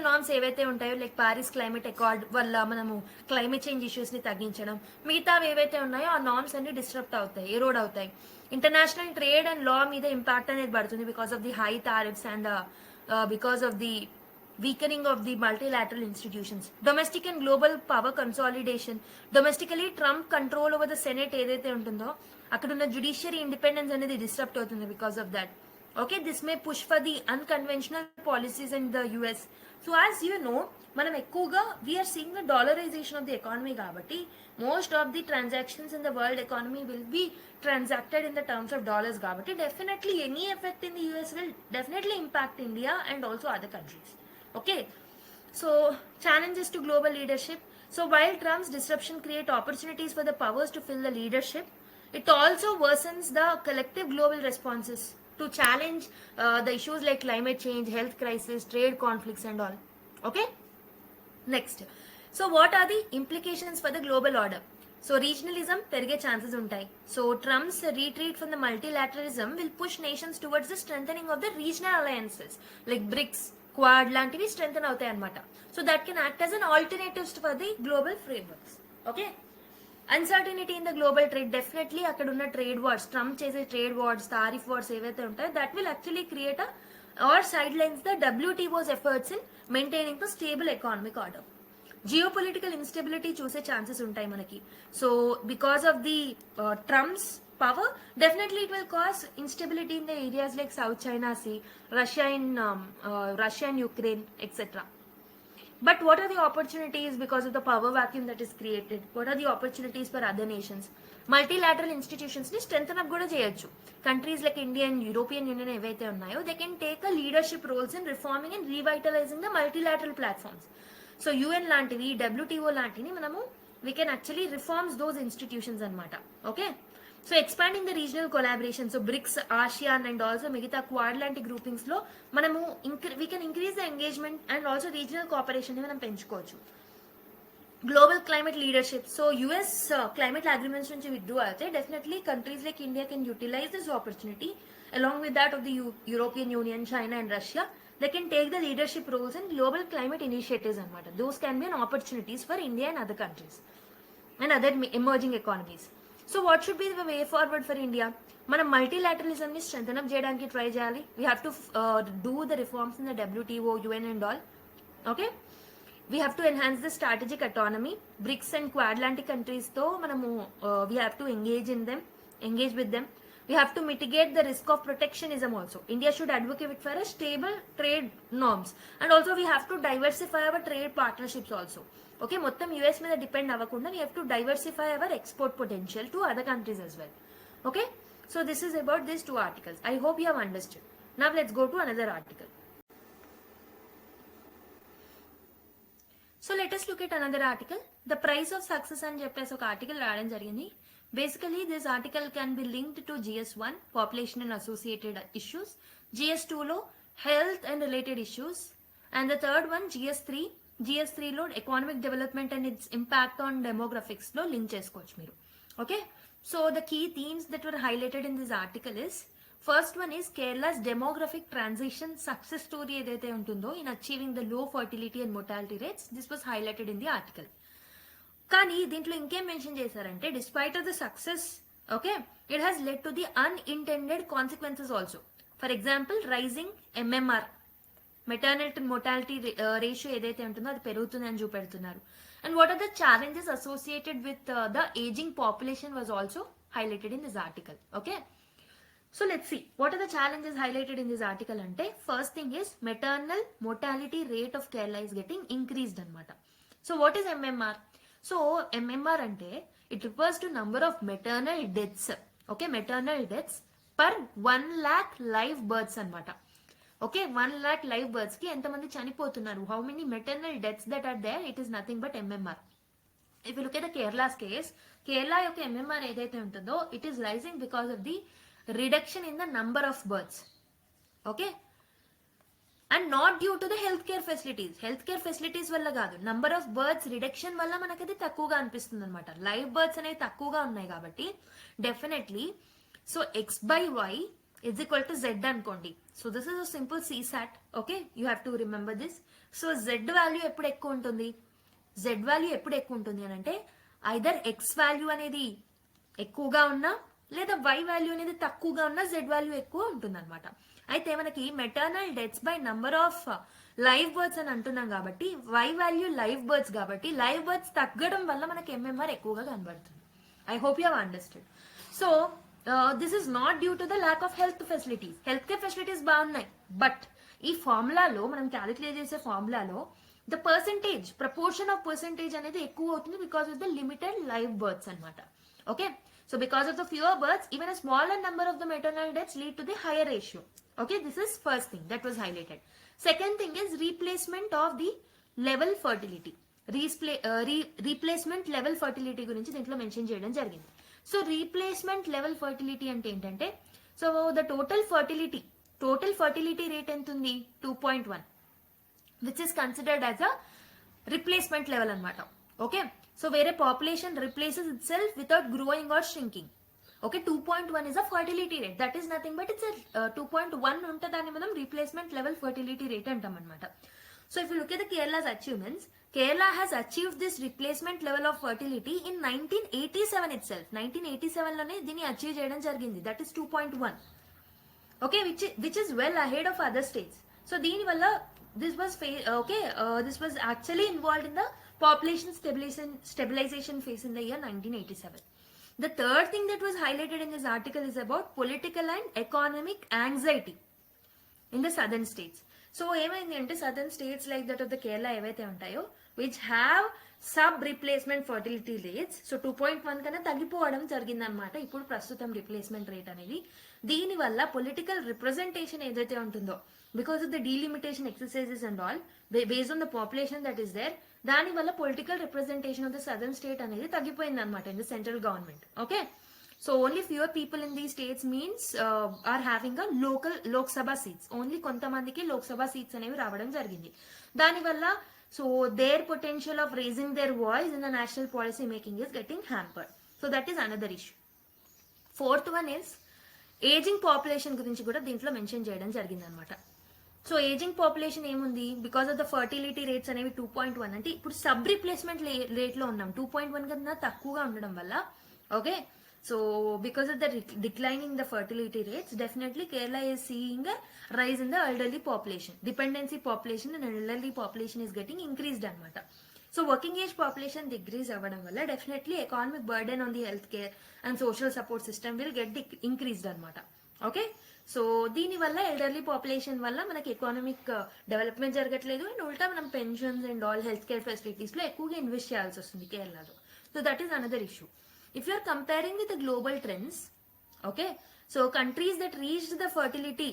norms ఏవైతే ఉంటాయో like Paris climate accord వల్ల మనము climate change issues ని తగ్గించడం, మిగతావి ఏవైతే ఉన్నాయో ఆ నార్మ్స్ అన్ని డిస్టర్బ్ అవుతాయి, ఎరోడ్ అవుతాయి. ఇంటర్నేషనల్ ట్రేడ్ అండ్ లా మీద ఇంపాక్ట్ అనేది పడుతుంది because of the high tariffs and because of the weakening of the multilateral institutions. Domestic and global power consolidation. Domestically Trump control over the Senate ఏదైతే ఉంటుందో అక్కడ ఉన్న judiciary independence అనేది disrupt అవుతుంది because of that. Okay, this may push for the unconventional policies in the US. So as you know, మనం ఎక్కువగా we are seeing the dollarization of the economy కాబట్టి most of the transactions in the world economy will be transacted in the terms of dollars కాబట్టి definitely any effect in the US will definitely impact India and also other countries. Okay, so challenges to global leadership. So while Trump's disruption create opportunities for the powers to fill the leadership, it also worsens the collective global responses to challenge the issues like climate change, health crisis, trade conflicts and all. Okay, next, so what are the implications for the global order? So regionalism perige chances untai. So Trump's retreat from the multilateralism will push nations towards the strengthening of the regional alliances like BRICS, quad లాంటివి స్ట్రెంగ్ అవుతాయి అనమాట. So that can act as an alternatives for the global frameworks. Okay, uncertainty in the global trade, definitely అక్కడ ఉన్న trade wars, Trump చేసే trade wars, tariff wars ఏవైతే ఉంటాయో that will actually create are side lines the WTO's efforts in maintaining the stable economic order. Geopolitical instability చూసే chances ఉంటాయి మనకి. So because of the Trump's power, definitely it will cause instability in the areas like South China Sea, Russia and Ukraine, etc. But what are the opportunities because of the power vacuum that is created? What are the opportunities for other nations? Multilateral institutions ni strengthen up kuda cheyochu. Countries like India and European Union evaithe unnayo, they can take a leadership roles in reforming and revitalizing the multilateral platforms. So UN lantivi, WTO lantivi manamu we can actually reform those institutions anamata. Okay, so expanding the regional collaboration, so BRICS, ASEAN and also మిగతా quad లాంటి groupings లో మనము we can increase the engagement and also regional cooperation ని మనం పెంచుకోవచ్చు. Global climate leadership, so US climate agreements నుంచి withdraw అయితే definitely countries like India can utilise this opportunity along with that of the European Union, China and Russia. They can take the leadership roles in global climate initiatives anamata. Those can be an opportunities for India and other countries and other emerging economies. So what should be the way forward for India? మనం multilateralism ని strengthen up చేయడానికి try చేయాలి. We have to do the reforms in the WTO, UN and all. Okay, we have to enhance the strategic autonomy. BRICS and Quad లాంటి countries తో మనము we have to engage with them. We have to mitigate the risk of protectionism also. India should advocate for a stable trade norms, and also we have to diversify our trade partnerships also. Okay, మొత్తం US మీద depend అవ్వకుండా we have to diversify our export potential to other countries as well. Okay, so this is about these two articles. I hope you have understood. Now let's go to another article. So let us look at another article. The price of success అని చెప్పేసి ఒక article రాయడం జరిగింది. Basically this article can be linked to GS1, population and associated issues, GS2 లో health and related issues, and the third one GS3 లో economic development and its impact on demographics లో link చేసుకోవచ్చు మీరు. Okay, so the key themes that were highlighted in this article is, first one is Kerala's demographic transition success story ఏదైతే ఉంటుందో in achieving the low fertility and mortality rates. This was highlighted in the article. కానీ దీంట్లో ఇంకేం mention చేశారంటే, despite of the success, okay, it has led to the unintended consequences also. For example rising MMR, maternal to mortality ratio ఏదైతే ఉంటుందో అది పెరుగుతుంది అని చూపెడుతున్నారు. And what are the challenges associated with the ageing population was also highlighted in this article. Okay, so let's see what are the challenges highlighted in this article ante, first thing is maternal mortality rate of Kerala is getting increased anamata. So what is MMR? So MMR ante it refers to number of maternal deaths. Okay, maternal deaths per 1 lakh live births anamata. Okay, 1 lakh live births ki enta mandi chanipotunnaru, how many maternal deaths that are there, it is nothing but MMR. If you look at the Kerala's case, Kerala యొక్క MMR ఏదైతే ఉంటుందో it is rising because of the reduction in the number of births. Okay, and not due to the healthcare facilities వల్ల కాదు, number of births reduction వల్ల మనకి అది తక్కువగా అనిపిస్తుంది అనమాట. లైవ్ బర్త్స్ అనేవి తక్కువగా ఉన్నాయి కాబట్టి definitely so x/y is equal to z అనుకోండి. So this is a simple CSAT. Okay, you have to remember this. So z value ఎప్పుడు ఎక్కువ ఉంటుంది, అని అంటే ఐదర్ x వాల్యూ అనేది ఎక్కువగా ఉన్నా లేదా y వాల్యూ అనేది తక్కువగా ఉన్నా z వాల్యూ ఎక్కువ ఉంటుంది అనమాట. అయితే మనకి maternal deaths by number of live births అని అంటున్నాం కాబట్టి y వాల్యూ లైవ్ బర్త్స్ కాబట్టి లైవ్ బర్త్స్ తగ్గడం వల్ల మనకి MMR ఎక్కువగా కనబడుతుంది. I hope you have understood. So this is not due to the lack of health care facilities బాగున్నాయి, బట్ ఈ ఫార్ములాలో మనం క్యాలిక్యులేట్ చేసే ఫార్ములాలో ద ప్రపోర్షన్ ఆఫ్ పర్సెంటేజ్ అనేది ఎక్కువ అవుతుంది because of the limited live births అనమాట. Okay, so because of the fewer births, even a smaller number of the maternal deaths lead to the higher ratio. Okay, this is first thing that was highlighted. Second thing is replacement of the level fertility. Replacement level fertility గురించి దీంట్లో mention చేయడం జరిగింది. So replacement level fertility అంటే ఏంటంటే, so the total fertility rate ఎంత ఉంది, 2.1, which is considered as a replacement level అన్నమాట. Okay, so వేరే population replaces itself without growing or shrinking. Okay 2.1 is a fertility rate, that is nothing but it's 2.1 ఉంటే దాన్ని మనం replacement level fertility rate అంటాం అనమాట. So if you look at the Kerala's achievements, Kerala has achieved this replacement level of fertility in 1987 itself. 1987 లోనే దీన్ని achieve చేయడం జరిగింది, that is 2.1. Okay, which is well ahead of other states. So దీని వల్ల this was actually involved in the population stabilization phase in the year 1987. The third thing that was highlighted in this article is about political and economic anxiety in the southern states. So ఏమైంది అంటే southern states like that of the Kerala ఏవైతే ఉంటాయో which have sub replacement fertility rates, so 2.1 కన్నా తగ్గిపోవడం జరిగిందనమాట ఇప్పుడు ప్రస్తుతం replacement rate అనేది. దీనివల్ల పొలిటికల్ రిప్రజెంటేషన్ ఏదైతే ఉంటుందో because of the delimitation exercises and all based on the population that is there, దానివల్ల political representation of the southern state అనేది తగ్గిపోయింది అనమాట in the central government. Okay, so only fewer people in these states means are having a local Lok Sabha seats. Only కొంతమందికి Lok Sabha seats అనేవి రావడం జరిగింది. దానివల్ల so their potential of raising their voice in the national policy making is getting hampered. So that is another issue. Fourth one is aging population గురించి కూడా దీంట్లో mention చేయడం జరిగింది అనమాట. సో ఏజింగ్ పాపులేషన్ ఏముంది, because of the fertility rates అనేవి 2.1 అంటే ఇప్పుడు సబ్ రిప్లేస్మెంట్ రేట్ లో ఉన్నాం, 2.1 కన్నా తక్కువగా ఉండడం వల్ల. Okay, so because of the declining the fertility rates, definitely Kerala is seeing a rise in the elderly population. Dependency population and elderly population is getting increased anamata. So working age population decrease avadam valla definitely economic burden on the healthcare and social support system will get increased anamata. Okay, so దీని వల్ల elderly population వల్ల మనకి economic development జరగట్లేదు and ఉల్టా మనం pensions and all health care facilities లో ఎక్కువగా invest చేయాల్సి వస్తుంది కేరళలో. So that is another issue. If you are comparing with the global trends, okay, so countries that reached the fertility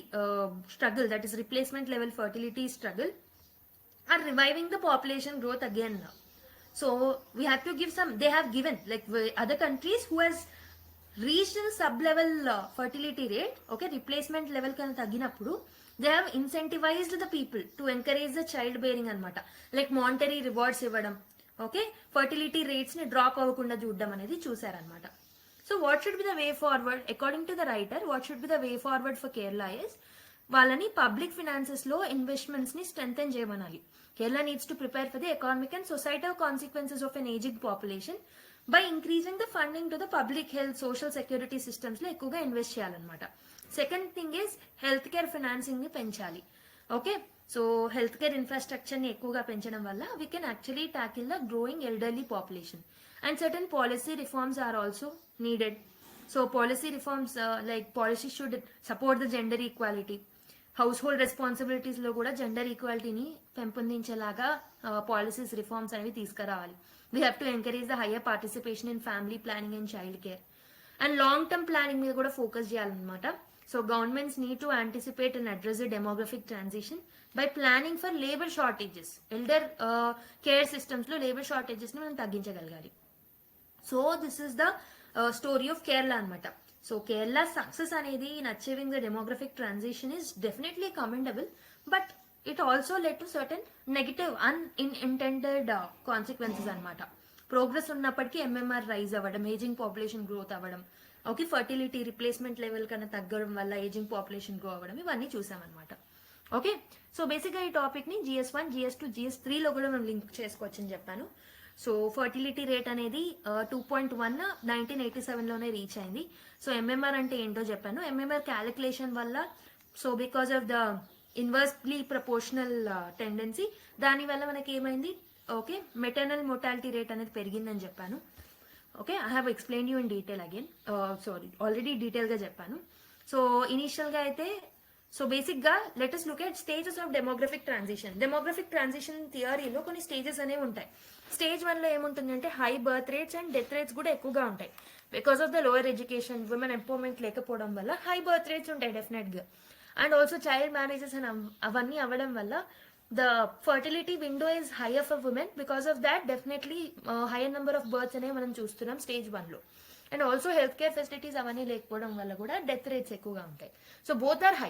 struggle, that is replacement level fertility struggle, are reviving the population growth again now. So we have to give some, they have given, like other countries who has reached the sub-level fertility rate, okay, replacement level kan taginappudu, they have incentivized the people to encourage the child bearing anamata, like monetary rewards ivvadam. Okay, fertility rates ని drop అవ్వకుండా చూడడం అనేది చూసారనమాట. So what should be the way forward according to the writer, what should be the way forward for Kerala is వాళ్ళని public finances లో investments ని strengthen చేయమనాలి. Kerala needs to prepare for the economic and societal consequences of an ageing population by increasing the funding to the public health social security systems లో ఎక్కువగా invest చేయాలన్నమాట. Second thing is health care financing ని పెంచాలి. Okay, so health care infrastructure ని ఎక్కువగా పెంచడం వల్ల we can actually tackle the growing elderly population and certain policy reforms are also needed. So policy reforms like policy should support the gender equality, household responsibilities లో కూడా gender ఈక్వాలిటీని పెంపొందించేలాగా policies reforms అనేవి తీసుకురావాలి. We have to encourage the higher participation in family planning and child care and long term planning మీద కూడా focus చేయాలన్నమాట. So governments need to anticipate and address the demographic transition by planning for labor shortages. Elder care systems lo labor shortages ni manam tagginchagalagali. So this is the story of Kerala anamata. So Kerala's success anedi in achieving the demographic transition is definitely commendable, but it also led to certain negative unintended consequences anamata. Progress ఉన్నప్పటికీ MMR rise అవ్వడం, ageing population growth అవ్వడం, okay, fertility replacement level కన్నా తగ్గడం వల్ల ageing population grow అవ్వడం, ఇవన్నీ చూసామన్నమాట. Okay, so బేసిక్గా ఈ టాపిక్ ని GS1, GS2, GS3 లో కూడా మనం లింక్ చేసుకోవచ్చని చెప్పాను. సో ఫర్టిలిటీ రేట్ అనేది 2.1 1987 లోనే రీచ్ అయింది. సో MMR అంటే ఏంటో చెప్పాను. MMR క్యాలిక్యులేషన్ వల్ల, so because of the inversely proportional tendency, దానివల్ల మనకి ఏమైంది, ఓకే, మెటర్నల్ మోర్టాలిటీ రేట్ అనేది పెరిగిందని చెప్పాను. Okay, I have explain you in detail again, sorry already డీటెయిల్గా చెప్పాను. సో ఇనీషియల్గా అయితే, సో బేసిక్గా let us look at stages of demographic transition. Demographic transition థియరీలో కొన్ని స్టేజెస్ అనేవి ఉంటాయి. స్టేజ్ 1 లో ఏముంటుంది అంటే high birth rates and death rates కూడా ఎక్కువగా ఉంటాయి. Because of the lower education, women empowerment లేకపోవడం వల్ల హై బర్త్ రేట్స్ ఉంటాయి డెఫినెట్గా. అండ్ ఆల్సో చైల్డ్ మ్యారేజెస్ అని అవన్నీ అవ్వడం వల్ల the fertility window is higher for women. Because of that, definitely higher number of births అనేవి మనం చూస్తున్నాం స్టేజ్ 1 లో. And also health care facilities అవన్నీ లేకపోవడం వల్ల కూడా డెత్ రేట్స్ ఎక్కువగా ఉంటాయి. So both are high,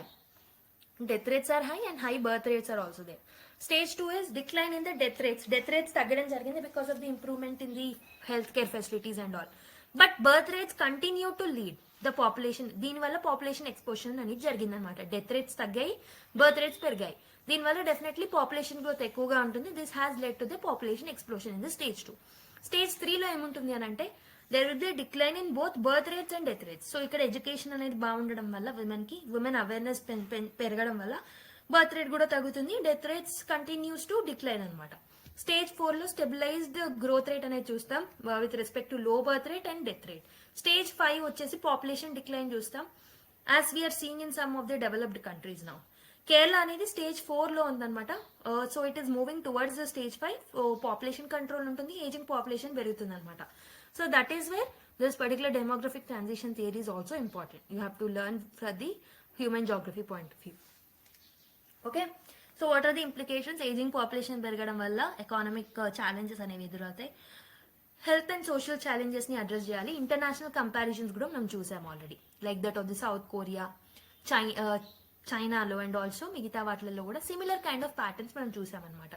death rates are high and high birth rates are also there. Stage 2 is decline in the death rates. Death rates తగ్గడం జరిగింది because of the improvement in the health care facilities and all. But birth rates continue to lead the population. దీనివల్ల population explosion అనేది జరిగిందనమాట. Death rates తగ్గాయి, birth rates పెరిగాయి. దీనివల్ల definitely population growth ఎక్కువగా ఉంటుంది. This has led to the population explosion in the stage 2. Stage 3లో ఏముంటుంది అని అంటే there will be decline in both birth rates and death rates. So ఇక్కడ ఎడ్యుకేషన్ అనేది బాగుండడం వల్ల ఉమెన్ అవేర్నెస్ పెరగడం వల్ల బర్త్ రేట్ కూడా తగ్గుతుంది, death rates continues to decline అనమాట. స్టేజ్ 4లో స్టెబిలైజ్డ్ గ్రోత్ రేట్ అనేది చూస్తాం with respect to low birth rate and death rate. Stage 5 వచ్చేసి పాపులేషన్ డిక్లైన్ చూస్తాం, as we are seeing in some of the developed countries now. Kerala అనేది stage 4లో ఉందన్నమాట. So it is moving towards the stage 5. Population control ఉంటుంది, ageing population పెరుగుతుంది అనమాట. So that is where this particular demographic transition theory is also important. You have to learn for the human geography point of view. Okay, so what are the implications? Ageing population పెరగడం వల్ల economic challenges అనేవి ఎదురవుతాయి. Health and social challenges ని address చేయాలి. International comparisons కూడా మనం చూసాం already, like that of the South Korea, చైనాలో అండ్ ఆల్సో మిగతా వాటిల్లో కూడా సిమిలర్ కైండ్ ఆఫ్ ప్యాటర్న్స్ మనం చూసామన్నమాట.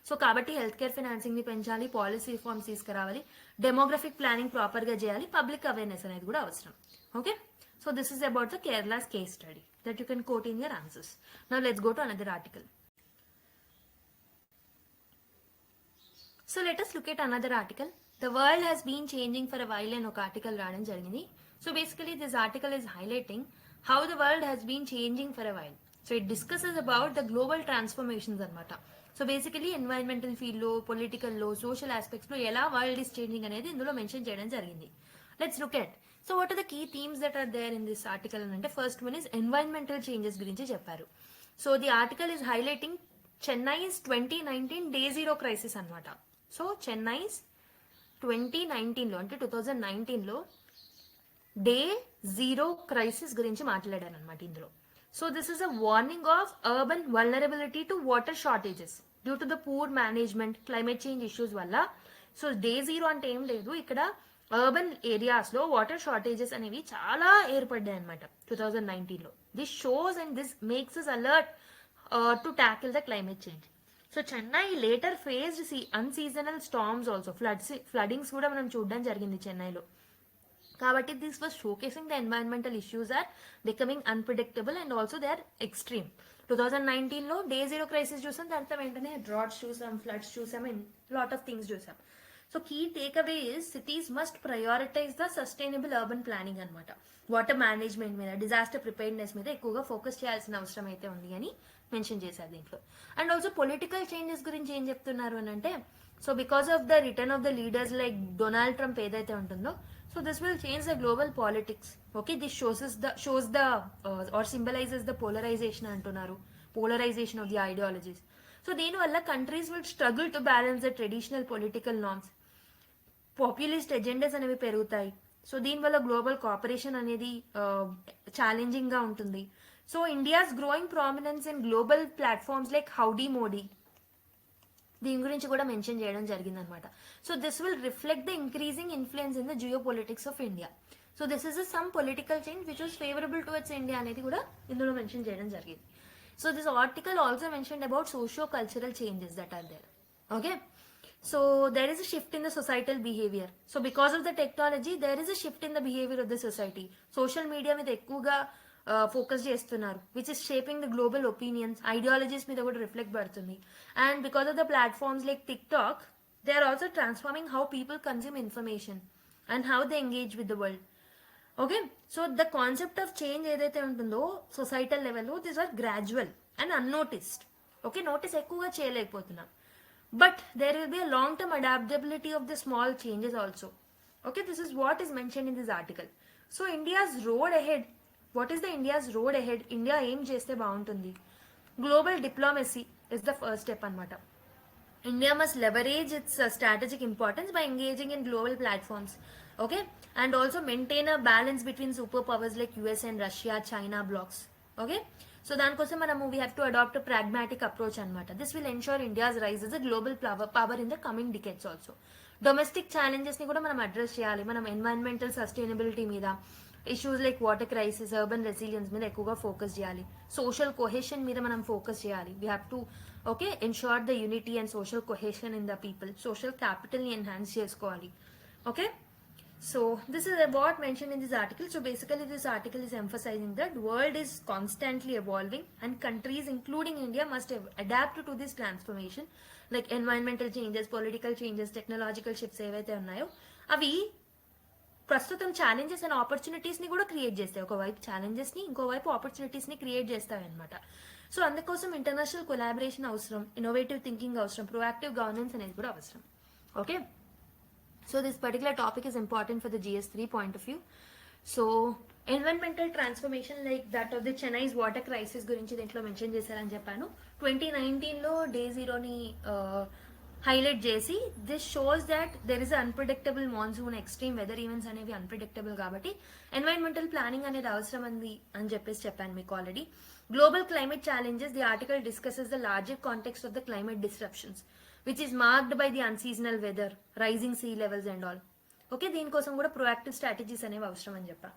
సో కాబట్టి హెల్త్ కేర్ ఫైనాన్సింగ్ ని పెంచాలి, పాలసీ రిఫార్మ్స్ తీసుకురావాలి, డెమోగ్రఫిక్ ప్లానింగ్ ప్రాపర్ గా చేయాలి, పబ్లిక్ అవేర్నెస్ అనేది కూడా అవసరం. Okay, so this is about the Kerala's case study that you can quote in your answers. Now let's go to another article. So let us look at another article. The world has been changing for a while and oka article raadam jarigindi. So basically this article is highlighting how the world has been changing for a while. So it discusses about the global transformations anamata. So basically environmental field lo, political lo, social aspects lo ela world is changing anedi indulo mention cheyadam jarigindi. Let's look at, so what are the key themes that are there in this article ante first one is environmental changes gurinchi chepparu. So the article is highlighting Chennai's 2019 day zero crisis anamata. So Chennai's 2019 లో అంటే 2019 లో day zero crisis గురించి మాట్లాడాను అనమాట ఇందులో. So this is a warning of urban vulnerability to water shortages due to the poor management, climate change issues వల్ల. So day zero అంటే ఏం లేదు, ఇక్కడ అర్బన్ ఏరియాస్ లో వాటర్ షార్టేజెస్ అనేవి చాలా ఏర్పడ్డాయి అనమాట 2019 లో. This shows and this makes us alert to tackle the climate change. So Chennai later faced unseasonal storms also, floodings కూడా మనం చూడడం జరిగింది చెన్నైలో. కాబట్టి this was showcasing the environmental issues are becoming unpredictable and also they are extreme. 2019 లో day zero crisis చూసాం, తర్వాత వెంటనే డ్రాట్స్ చూసాం, ఫ్లడ్స్ చూసాం అండ్ లాట్ ఆఫ్ థింగ్స్ చూసాం. So key takeaway is cities must prioritize the sustainable urban planning అనమాట. Water management మీద, disaster preparedness మీద ఎక్కువగా ఫోకస్ చేయాల్సిన అవసరం అయితే ఉంది అని మెన్షన్ చేశారు దీంట్లో. అండ్ ఆల్సో పొలిటికల్ చేంజెస్ గురించి ఏం చెప్తున్నారు అని అంటే, so because of the return of the leaders like Donald Trump ఏదైతే ఉంటుందో, so this will change the global politics. Okay, this shows the or symbolizes the polarization అంటున్నారు, polarization of the ideologies. So దీనివల్ల countries will struggle to balance the traditional political norms, populist agendas అనేవి పెరుగుతాయి. So దీనివల్ల global cooperation అనేది challenging గా ఉంటుంది. So India's growing prominence in global platforms like Howdy Modi, దీని గురించి కూడా మెన్షన్ చేయడం జరిగింది అనమాట. So this will reflect the increasing influence in the geopolitics of India. So this is some political change which was favourable towards India అనేది కూడా ఇందులో mention చేయడం జరిగింది. So this article also mention about socio cultural changes that are there. Okay, so there is a shift in the societal behavior. So because of the technology there is a shift in the behavior of the society. Social media మీద ఎక్కువగా focus చేస్తున్నారు, which is shaping the global opinions, ideologies మీద కూడా reflect పడుతుంది. And because of the platforms like TikTok they are also transforming how people consume information and how they engage with the world. Okay, so the concept of change ఏదైతే ఉంటుందో societal లెవెల్లో this are gradual and unnoticed. Okay, notice ఎక్కువగా చేయలేకపోతున్నాం. But there will be a long-term adaptability of the small changes also. Okay, this is what is mentioned in this article. So India's road ahead. What is the India's road ahead? India aim cheste baguntundi. Global diplomacy is the first step anamata. India must leverage its strategic importance by engaging in global platforms. Okay, and also maintain a balance between superpowers like US and Russia, China blocks. Okay, so దానికోసం మనము we have to adopt a pragmatic approach అనమాట. This will ensure India's rise as a global power in the coming decades also. Domestic challenges ని కూడా మనం address చేయాలి. మనం environmental sustainability మీద, issues like water crisis, urban resilience మీద ఎక్కువగా focus చేయాలి. సోషల్ కొహెషన్ మీద మనం ఫోకస్ చేయాలి. We have to ensure the unity and social cohesion in the people. Social capital ని ఎన్హాన్స్ చేసుకోవాలి. Okay, So this is what mentioned in this article. So basically this article is emphasizing that world is constantly evolving and countries including India must adapt to this transformation, like environmental changes, political changes, technological shifts ఏవైతే ఉన్నాయో అవి ప్రస్తుతం challenges and opportunities ని కూడా create చేస్తాయి. ఒకవైపు challenges ని, ఇంకోవైపు ఆపర్చునిటీస్ ని క్రియేట్ చేస్తాయి అనమాట. సో అందుకోసం ఇంటర్నేషనల్ కొలాబరేషన్ అవసరం, ఇన్నోవేటివ్ థింకింగ్ అవసరం, ప్రొయాక్టివ్ గవర్నెన్స్ అనేది కూడా అవసరం. Okay, so this particular topic is important for the GS3 point of view. So environmental transformation like that of the Chennai's water crisis గురించి దీంట్లో మెన్షన్ చేశారని చెప్పాను. 2019లో డే జీరోని హైలైట్ చేసి this shows that there is unpredictable monsoon, extreme weather events అనేవి unpredictable కాబట్టి environmental planning అనేది అవసరం అని చెప్పాను మీకు already. Global climate challenges, the article discusses the larger context of the climate disruptions which is marked by the unseasonal weather, rising sea levels and all. Okay, దీనికోసం కూడా proactive strategies అనేవి అవసరం అని చెప్పా.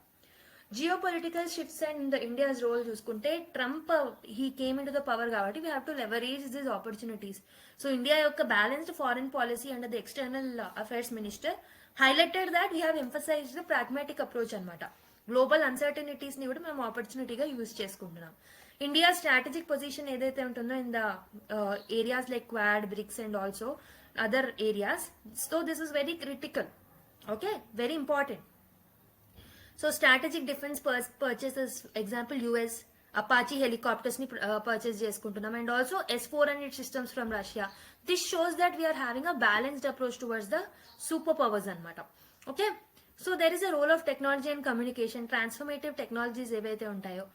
Geopolitical shifts and India's role చూసుకుంటే Trump he came in to the power కాబట్టి we have to leverage this opportunities. So India యొక్క balanced foreign policy and the external affairs minister highlighted that we have emphasised the pragmatic approach అనమాట. Global uncertainties ని కూడా మేము ఆపర్చునిటీగా use చేసుకుంటున్నాం. India strategic position ఏదైతే ఉంటుందో in the areas like Quad, BRICS and also other areas, so this is very critical. Okay, very important. So strategic defence purchases example US Apache helicopters ని purchase చేసుకుంటున్నాం and also S-400 systems from Russia. This shows that we are having a balanced approach towards the super powers అనమాట. Okay, so there is a role of technology and communication. Transformative technologies ఏవైతే ఉంటాయో,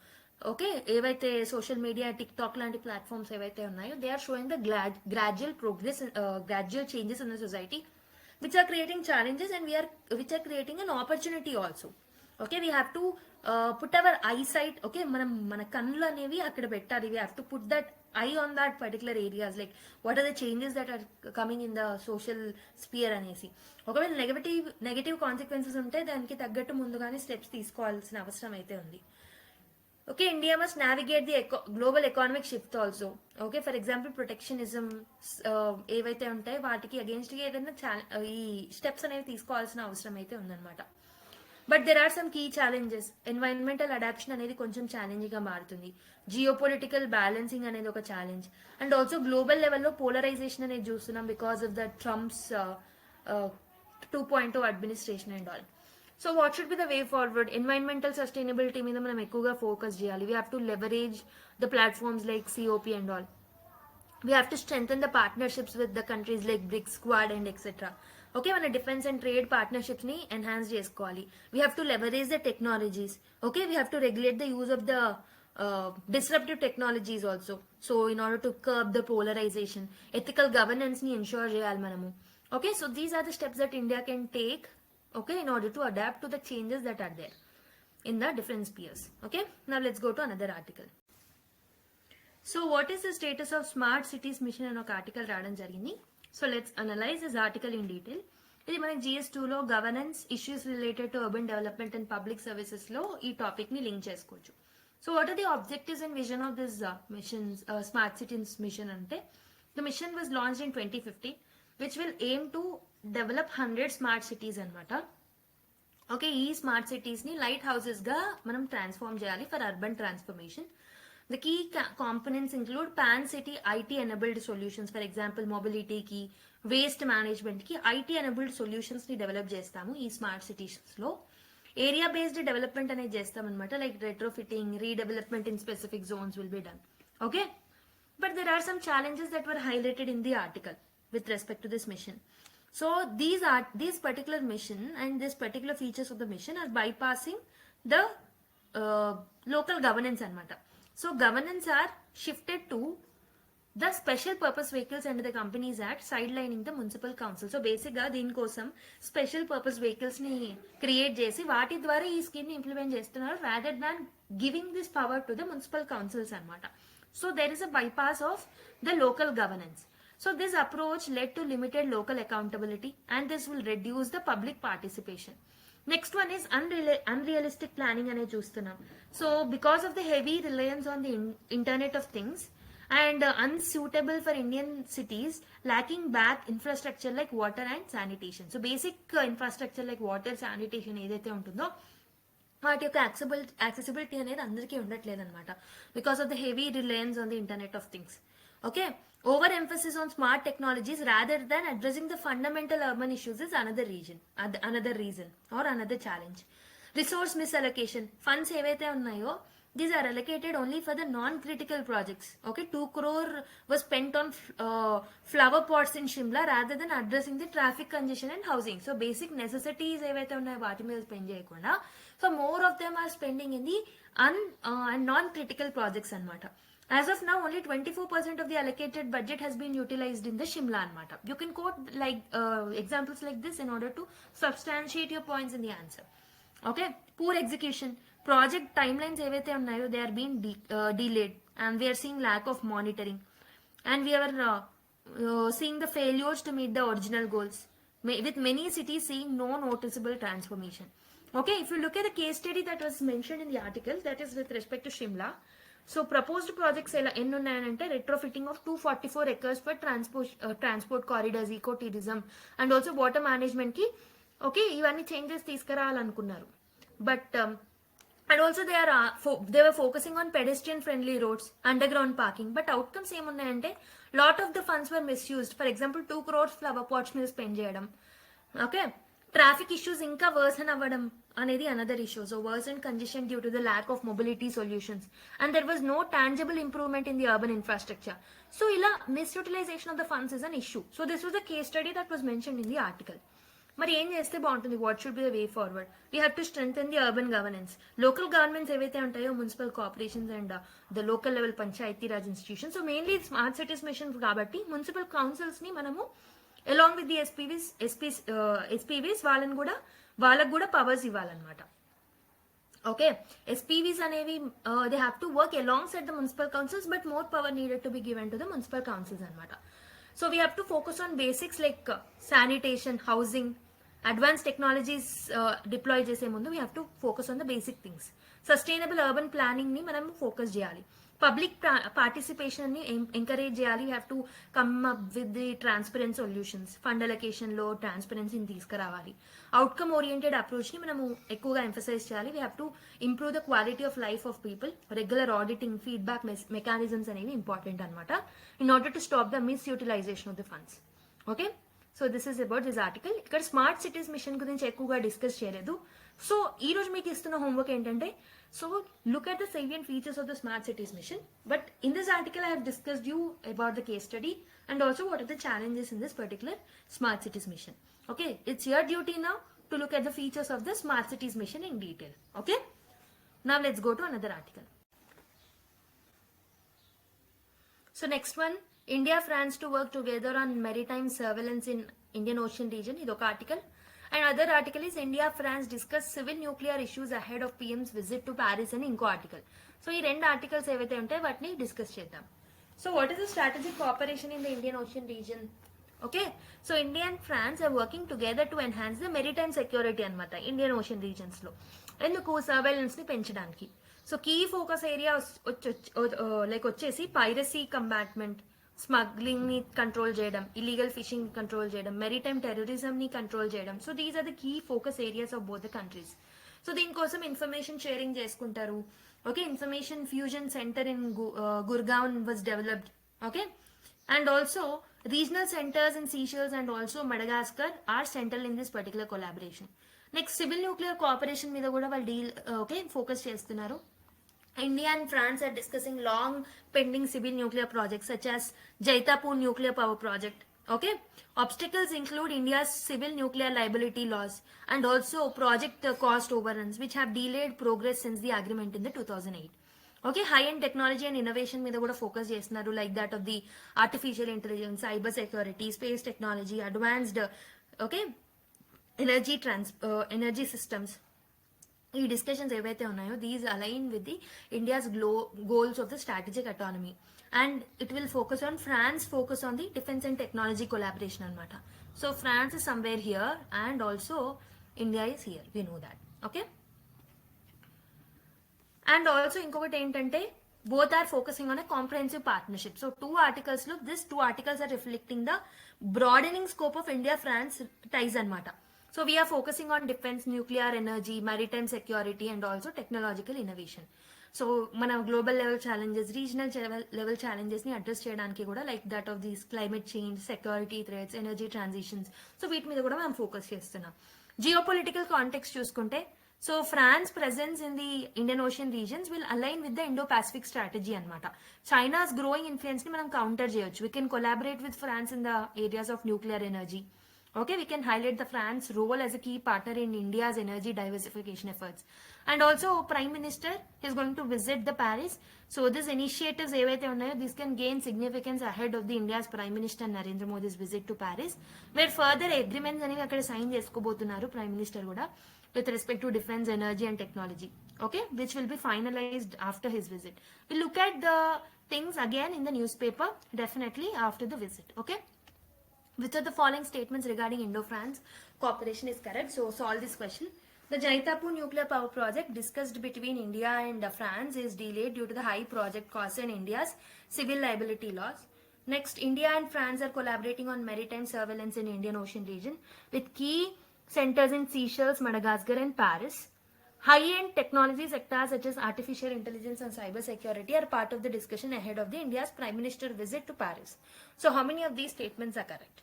okay, ఏవైతే social media, TikTok లాంటి platforms ఏవైతే ఉన్నాయో they are showing the gradual progress, gradual changes in the society which are creating challenges and which are creating an opportunity also. Okay, we have to put our eyesight. Okay, మన కన్నులు అనేవి అక్కడ పెట్టాలి. We have to put that eye on that particular areas, like what are the changes that are coming in the social sphere అనేసి. ఒకవేళ negative consequences ఉంటే దానికి తగ్గట్టు ముందుగానే స్టెప్స్ తీసుకోవాల్సిన అవసరం అయితే ఉంది. Okay, India must navigate the global economic shift also. Okay, for example, protectionism ఏవైతే ఉంటాయి వాటికి అగేన్స్ట్ గా ఏదైనా ఈ స్టెప్స్ అనేవి తీసుకోవాల్సిన అవసరం అయితే ఉందన్నమాట. But there are some key challenges. Environmental adaption అనేది కొంచెం ఛాలెంజింగ్ గా మారుతుంది. జియో పొలిటికల్ బ్యాలెన్సింగ్ అనేది ఒక ఛాలెంజ్ అండ్ ఆల్సో గ్లోబల్ లెవెల్లో పోలరైజేషన్ అనేది చూస్తున్నాం because of the Trump's 2.0 administration and all. So what should be the way forward? Environmental sustainability మీద మనం ఎక్కువగా ఫోకస్ చేయాలి. We have to leverage the platforms like COP and all. We have to strengthen the partnerships with the countries like BRICS, Quad and etcetera. Okay, మన defence and trade partnerships ని enhance చేసుకోవాలి. We have to leverage the technologies. Okay, we have to regulate the use of the disruptive technologies also. So in order to curb the polarization, ethical governance ni ensure cheyali manamu. Okay, so these are the steps that India can take, okay, in order to adapt to the changes that are there in the different spheres. Okay, now let's go to another article. So what is the status of smart cities mission అని ఒక article రావడం జరిగింది. So let's analyse this article in detail. ఇది మనకి GS2లో governance issues related to urban development and public services లో ఈ topic ని లింక్ చేసుకోవచ్చు. So what are the objectives and vision of this smart cities mission ante? The mission was launched in 2015 which will aim to develop 100 smart cities anamata. Okay, ee smart cities ni light houses ga manam transform cheyali for urban transformation. The key components include pan city IT enabled solutions, for example mobility ki, waste management ki IT enabled solutions ni develop chestamu ee smart cities lo. Area based development అనేది చేస్తాం అనమాట. Like retrofitting, redevelopment in specific zones will be done. Okay, but there are some challenges that were highlighted in the article with respect to this mission. So these particular mission and this particular features of the mission are bypassing the local governance అనమాట. So governance are shifted to the special purpose vehicles and the companies act sidelining the municipal council. So basic గా దీనికోసం special purpose vehicles ని create చేసి వాటి ద్వారా ఈ scheme ని implement చేస్తున్నారు rather than giving this power to the municipal councils అనమాట. So there is a bypass of the local governance. So this approach led to limited local accountability and this will reduce the public participation. Next one is unrealistic planning అనేది చూస్తున్నాం. So because of the heavy reliance on the internet of things and unsuitable for Indian cities, lacking back infrastructure like water and sanitation. So basic infrastructure like water, sanitation ఏదైతే ఉంటుందో వాటి యొక్క accessibility అనేది అందరికీ ఉండట్లేదు అనమాట, because of the heavy reliance on the internet of things. Okay, over emphasis on smart technologies rather than addressing the fundamental urban issues is another reason or another challenge. Resource misallocation, funds ఏవైతే ఉన్నాయో these are allocated only for the non-critical projects. Okay, 2 crore was spent on flower pots in Shimla rather than addressing the traffic congestion and housing. So basic necessities ఏవైతే ఉన్నాయో వాటి మీద spend చేయకుండా, so more of them are spending in the non-critical projects అన్నమాట. As of now, only 24% of the allocated budget has been utilized in the Shimla అన్నమాట. You can quote like examples like this in order to substantiate your points in the answer. Okay, poor execution, project timelines ఏవైతే ఉన్నాయో they are being delayed, and we are seeing lack of monitoring, and we are seeing the failures to meet the original goals, with many cities seeing no noticeable transformation. Okay, if you look at the case study that was mentioned in the article, that is with respect to Shimla. So proposed projects ఎన్ని ఉన్నాయంటే retrofitting of 244 acres for transport corridors, eco tourism, and also water management కి okay ఇవన్నీ changes తీసుకురావాలనుకున్నారు. But and also they were focusing on pedestrian friendly roads, underground parking, but outcomes ఏమున్నాయంటే lot of the funds were misused. For example, 2 crores flower pots మీద spend చేయడం. Okay, traffic issues ఇంకా worsen అవ్వడం అనేది another issue. So worsen congestion due to the lack of mobility solutions, and there was no tangible improvement in the urban infrastructure. So ఇలా misutilisation of the funds is an issue. So this was the case study that was mentioned in the article. మరి ఏం చేస్తే బాగుంటుంది, what should be the way forward? We have to strengthen the urban governance. Local governments ఏవైతే ఉంటాయో, municipal corporations and the local level Panchayati Raj institution, so mainly smart cities mission కాబట్టి municipal councils ని మనము along with the SPVs వాళ్ళకు కూడా powers ఇవ్వాలన్నమాట. Okay, SPVs అనేవి they have to work alongside the municipal councils, but more power needed to be given to the municipal councils అనమాట. So we have to focus on basics like sanitation, housing, advanced technologies deploy చేసే ముందు we have to focus on the basic things. Sustainable urban planning ని మనం focus చేయాలి. Public participation ని encourage చేయాలి. We have to come up with the transparent solutions. Fund allocation లో ట్రాన్స్పరెన్సీని తీసుకురావాలి. Outcome oriented approach ని మనము ఎక్కువగా ఎంఫసైజ్ చేయాలి. We have to improve the quality of life of people. Regular auditing, feedback mechanisms అనేవి important అనమాట, in order to stop the misutilisation of the funds. Okay, so this is about this article. ఇక్కడ smart cities machine గురించి ఎక్కువగా discuss చేయలేదు. So ఈ రోజు మీకు ఇస్తున్న హోంవర్క్ ఏంటంటే, so look at the salient features of the smart cities mission, but in this article I have discussed you about the case study and also what are the challenges in this particular smart cities mission. Okay, it's your duty now to look at the features of the smart cities mission in detail. Okay, now let's go to another article. So next one, India France to work together on maritime surveillance in Indian Ocean region. Idoka article. And other article is India France discuss civil nuclear issues ahead of PM's visit to Paris అని ఇంకో article. So ఈ రెండు articles ఏవైతే ఉంటాయో వాటిని discuss చేద్దాం. So what is the strategic cooperation in the Indian Ocean region? Okay, so India and France are working together to enhance the maritime security అనమాట Indian Ocean regions లో. ఎందుకు? Surveillance ని పెంచడానికి. సో కీ ఫోకస్ ఏరియా వచ్చేసి piracy combatment, smuggling ని control చేయడం, illegal fishing control చేయడం, maritime terrorism ని కంట్రోల్ చేయడం. So these are the key focus areas of both the countries. So దీనికోసం ఇన్ఫర్మేషన్ షేరింగ్ చేసుకుంటారు. Okay, information fusion centre in Gurgaon was developed. Okay, and also regional centres in Seychelles and also Madagascar are central in this particular collaboration. Next civil nuclear cooperation మీద కూడా వాళ్ళు focus చేస్తున్నారు. India and France are discussing long pending civil nuclear projects such as Jaitapur nuclear power project. Okay, obstacles include India's civil nuclear liability laws and also project cost overruns which have delayed progress since the agreement in the 2008. Okay, high end technology and innovation మీద కూడా focus చేస్తున్నారు, like that of the artificial intelligence, cyber security, space technology, advanced okay energy systems. ఈ discussions ఏవైతే ఉన్నాయో these align with the India's goals of the strategic autonomy, and it will focus on France focus on the defence and technology collaboration అనమాట. So France is somewhere here and also India is here, we know that. Okay, and also ఇంకొకటి ఏంటంటే both are focusing on a comprehensive partnership. So two articles look, these two articles are reflecting the broadening scope of India France ties anmata. So we are focusing on defense, nuclear energy, maritime security and also technological innovation. So మన global level challenges, regional level challenges ని address చేయడానికి కూడా like that of these climate change, security threats, energy transitions, so వీటి మీద కూడా మనం focus చేస్తున్నాం. Geopolitical context చూసుకుంటే, so France presence in the Indian Ocean regions will align with the Indo Pacific strategy అనమాట. China's growing influence ని మనం counter చేయొచ్చు. We can collaborate with France in the areas of nuclear energy. Okay, we can highlight the France role as a key partner in India's energy diversification efforts. And also, Prime Minister is going to visit the Paris. So, these initiatives, this can gain significance ahead of the India's Prime Minister Narendra Modi's visit to Paris, where further agreements are signed Prime Minister with respect to defense, energy and technology. Okay, which will be finalized after his visit. We'll look at the things again in the newspaper, definitely after the visit. Okay. Which of the following statements regarding Indo-France cooperation is correct? So solve this question. The Jaitapur nuclear power project discussed between India and France is delayed due to the high project costs and India's civil liability laws. Next, India and France are collaborating on maritime surveillance in Indian Ocean region with key centers in Seychelles, Madagascar and Paris. High-end technology sectors such as artificial intelligence and cyber security are part of the discussion ahead of the India's Prime Minister visit to Paris. So how many of these statements are correct?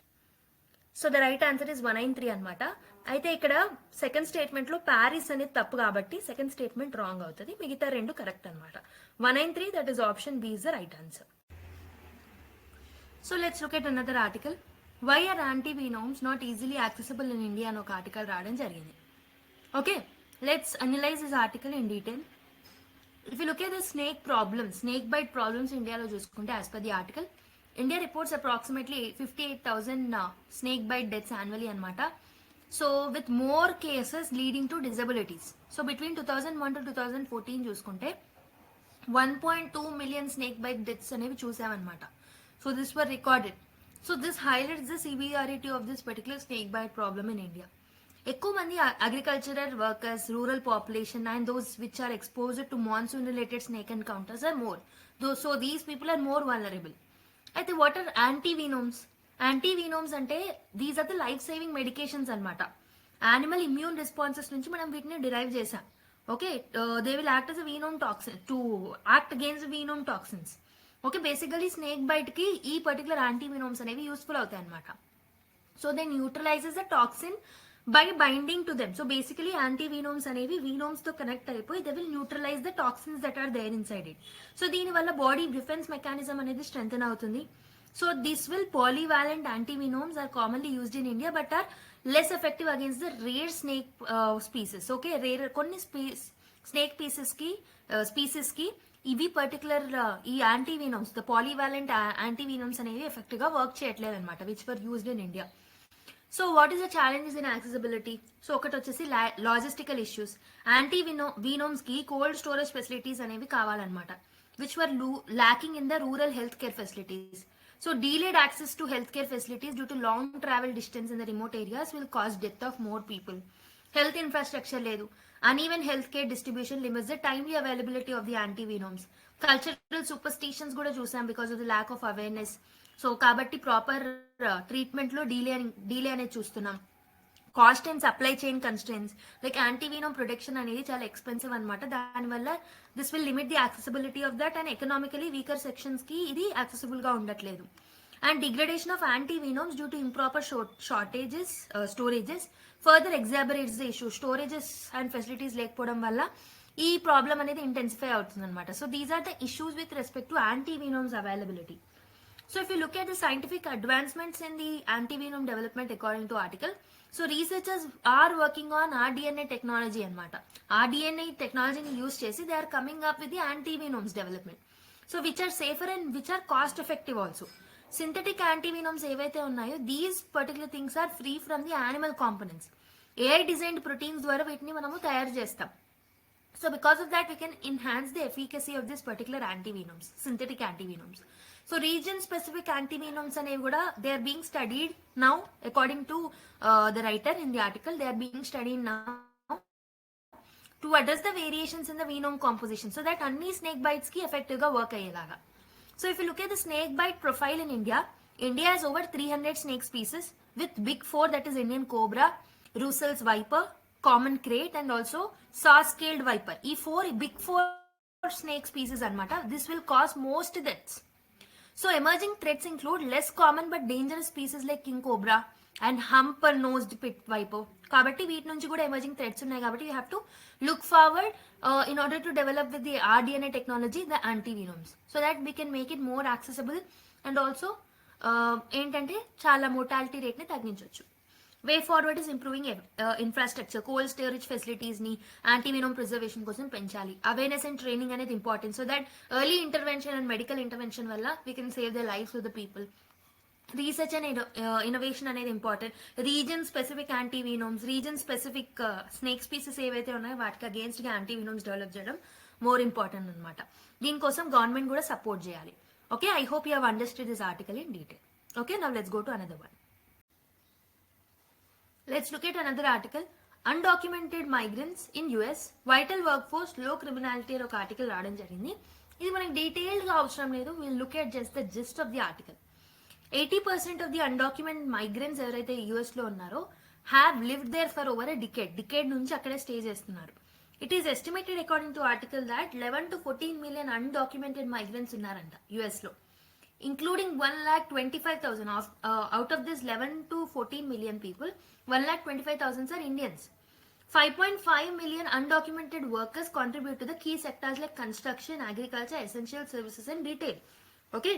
So the right answer is 193 అనమాట. అయితే ఇక్కడ second statement లో Paris అనేది తప్పు కాబట్టి second statement wrong అవుతుంది, మిగతా రెండు కరెక్ట్ అనమాట. 193, that is option B is the right answer. So let's look at another article. Why are antivenoms not easily accessible in India అని ఒక ఆర్టికల్ రావడం జరిగింది. Okay, let's analyse this article in detail. If you look at the snake problems, snake bite problems ఇండియాలో చూసుకుంటే as per the article, India reports approximately 58,000 snake bite deaths annually anamata. So with more cases leading to disabilities. So between 2001 to 2014 చూసుకుంటే 1.2 million snake bite deaths అనేవి చూసాం అనమాట. So this were recorded. So this highlights the severity of this particular snake bite problem in India. ఎక్కువ మంది agricultural workers, rural population and those which are exposed to monsoon related snake encounters are more. So these people are more vulnerable. అయితే what are antivenoms? Antivenoms అంటే these are the life saving medications అనమాట. Animal immune responses నుంచి మనం వీటిని derive చేసాం. Okay, they will act as a venom toxin to act against venom toxins. Okay, basically snake bite కి ఈ particular antivenoms అనేవి useful అవుతాయి అనమాట. So they neutralises the toxin by binding to them. So basically antivenoms అనేవి venoms తో connect అయిపోయి they will neutralise the toxins that are there inside it. So దీని వల్ల బాడీ డిఫెన్స్ మెకానిజం అనేది strengthen అవుతుంది. So this will polyvalent antivenoms are commonly used in India but are less effective against the rare snake species. Okay, rare కొన్ని snake species కి ఇవి particular ఈ యాంటీవీనోమ్స్, the పాలీవాలెంట్ యాంటీవీనోమ్స్ అనేవి effective గా వర్క్ చేయట్లేదు అనమాట, which were used in India. So what is the challenges in accessibility? So ఒకటి వచ్చేసి లాజిస్టికల్ ఇష్యూస్. వీనోమ్స్ కి కోల్డ్ స్టోరేజ్ ఫెసిలిటీస్ అనేవి కావాలన్నమాట, which were lacking in the rural health care facilities. So delayed access to healthcare facilities due to long travel distance in the remote areas will cause death of more people. Health infrastructure ledu. Uneven healthcare distribution limits the timely availability of the antivenoms. Cultural superstitions kuda chusam because of the lack of awareness. So kabatti proper treatment lo delay ane చూస్తున్నాం. Cost and supply chain constraints like antivenom protection అనేది చాలా expensive అనమాట. దానివల్ల this will limit the accessibility of that and economically weaker sections కి ఇది accessible గా ఉండట్లేదు. And degradation of antivenoms due to improper storages further exacerbates the issue. Storages and facilities లేకపోవడం వల్ల ఈ ప్రాబ్లం అనేది ఇంటెన్సిఫై అవుతుంది అనమాట. So these are the issues with respect to antivenoms availability. So if you look at the scientific advancements in the antivenom development according to article, so researchers are working on rDNA technology anamata. rDNA technology ni use chesi they are coming up with the antivenoms development. So which are safer and which are cost effective also. Synthetic antivenoms evaithe unnayo these particular things are free from the animal components. AI designed proteins dwara veetni manamu tayaru chestam. So because of that we can enhance the efficacy of this particular antivenoms, synthetic antivenoms. So region specific antivenoms అనేవి కూడా they are being studied now according to the writer in the article. They are being studied now to address the variations in the venom composition so that అన్ని snake bites కి effective గా work అయ్యేలాగా. So if you look at the snake bite profile in India, India has over 300 snake species with big four, that is Indian cobra, Russell's viper, common krait and also saw-scaled viper. ఈ big four snake species anamata. This will cause most deaths. So emerging threats include less common but dangerous species like king cobra and humper nosed pit viper. కాబట్టి వీటి నుంచి కూడా emerging threats ఉన్నాయి కాబట్టి you have to look forward in order to develop with the rDNA technology the antivenoms so that we can make it more accessible and also ఏంటంటే చాలా mortality రేట్ని తగ్గించవచ్చు. Way forward is improving infrastructure, cold storage facilities ని antivenom preservation కోసం పెంచాలి. Awareness and training అనేది important so that early intervention and medical intervention వల్ల we can save the lives of the people. Research and innovation అనేది important. Region specific antivenoms, region specific snake species ఏవైతే ఉన్నాయో వాటికి against గా antivenoms develop చేయడం more important అనమాట. దీనికోసం government కూడా సపోర్ట్ చేయాలి. Okay, I hope you have understood this article in detail. Okay, now let's go to another one. Let's look at another article. Undocumented migrants in US, vital workforce, low criminality అని ఒక article రావడం జరిగింది. ఇది మనకి detailed గా అవసరం లేదు. Will look at just the gist of the article. 80% of the undocumented migrants ఎవరైతే యుఎస్ లో ఉన్నారో have lived there for over a decade నుంచి అక్కడే స్టే చేస్తున్నారు. It is estimated according to article that 11 to 14 million undocumented migrants ఉన్నారంట US లో, including 1,25,000 out of this 11 to 14 million people, 1,25,000 are Indians. 5.5 million undocumented workers contribute to the key sectors like construction, agriculture, essential services and retail. Okay,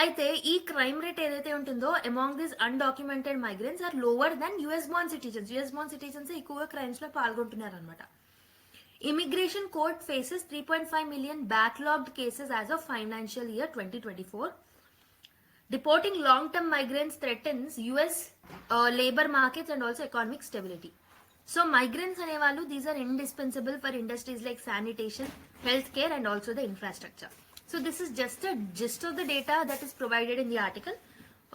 అయితే ఈ crime rate ఏదైతే ఉంటుందో among this undocumented migrants are lower than US born citizens. US born citizens ఎక్కువగా crimes లో పాల్గొంటున్నారు అనమాట. Immigration court faces 3.5 million backlogged cases as of financial year 2024. Deporting long term migrants threatens US labour markets and also economic stability. So migrants అనేవాళ్ళు these are indispensable for industries like sanitation, health care and also the infrastructure. So this is just a gist of the data that is provided in the article.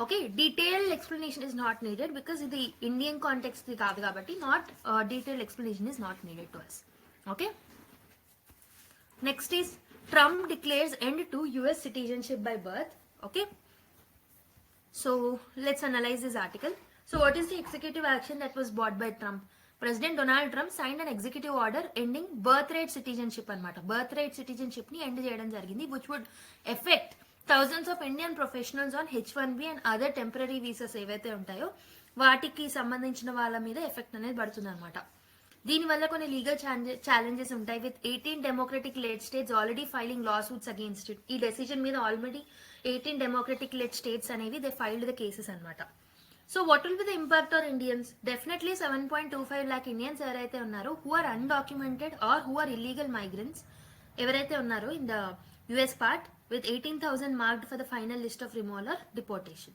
Okay, detailed explanation is not needed because the Indian context is kaadu kabatti not detailed explanation is not needed to us. Okay, next is Trump declares end to US citizenship by birth. Okay, so let's analyze this article. So what is the executive action that was brought by Trump? President Donald Trump signed an executive order ending birthright citizenship anamata. Birthright citizenship ni end cheyadam jarigindi, which would affect thousands of Indian professionals on H1B and other temporary visas ఏవైతే ఉంటాయో వాటికి సంబంధించిన వాళ్ళ మీద effect అనేది పడుతుంది అనమాట. దీనివల్ల కొన్ని లీగల్ ఛాలెంజెస్ ఉంటాయి with 18 democratic led states already filing lawsuits against it. ఈ డెసిజన్ మీద ఆల్రెడీ 18 డెమోక్రటిక్ లెడ్ స్టేట్స్ అనేవి దే ఫైల్డ్ ద కేసెస్ అనమాట. So what will be the impact on Indians? Definitely 7.25 lakh Indians ఎవరైతే ఉన్నారో who are undocumented or who are illegal migrants ఎవరైతే ఉన్నారో in the US part with 18,000 marked for the final list of removal or deportation.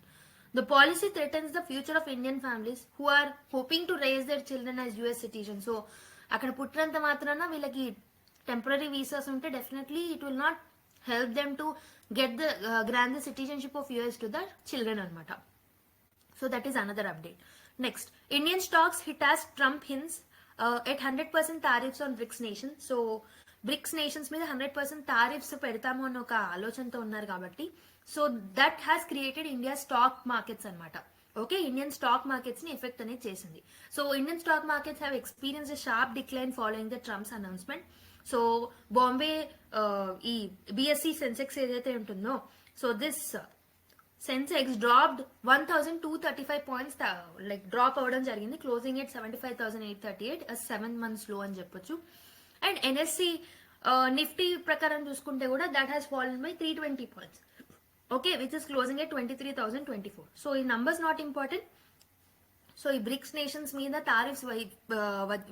The policy threatens the future of Indian families who are hoping to raise their children as US citizens. So అక్కడ పుట్టినంత మాత్రాన వీళ్ళకి temporary visas ఉంటే definitely it will not help them to get the grand the citizenship of US to the children అనమాట. So that is another update. Next, Indian stocks hit as Trump hints at 100% tariffs on BRICS nations. So BRICS nations మీద 100% tariffs పెడతాము అన్న ఒక ఆలోచనతో ఉన్నారు కాబట్టి so that has created India stock markets అనమాట. Okay, Indian stock markets ని effect అనేది చేసింది. So Indian stock markets have experience sharp decline following the Trump's announcement. So Bombay ఈ బిఎస్సి సెన్సెక్స్ ఏదైతే ఉంటుందో so this Sensex dropped 1,235 points like drop అవ్వడం జరిగింది, closing at 75,838, 7 months లో అని చెప్పొచ్చు. అండ్ ఎన్ఎస్సి నిఫ్టీ ప్రకారం చూసుకుంటే కూడా that has fallen by 320 points. Okay, which is closing at 23,024. So ఈ నంబర్స్ నాట్ ఇంపార్టెంట్. సో ఈ బ్రిక్స్ నేషన్స్ మీద టారిఫ్స్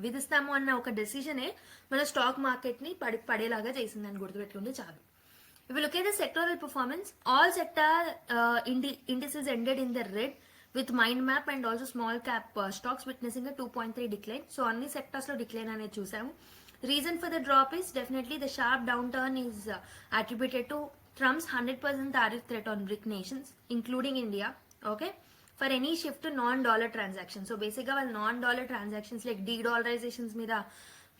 విధిస్తాము అన్న ఒక డెసిజనే మన స్టాక్ మార్కెట్ ని పడేలాగా చేసిందని గుర్తుపెట్టుకుంటే చాలు. If you look at the sectoral performance, all sector indices ended in the red with mind map and also small cap stocks witnessing a 2.3 decline. So అన్ని sectors లో decline అనేది చూసాము. Reason for the drop is definitely the sharp downturn is attributed to Trump's 100% tariff threat on BRIC nations, including India. Okay, for any shift to non-dollar transactions. So basically, while non-dollar transactions like de-dollarizations మీద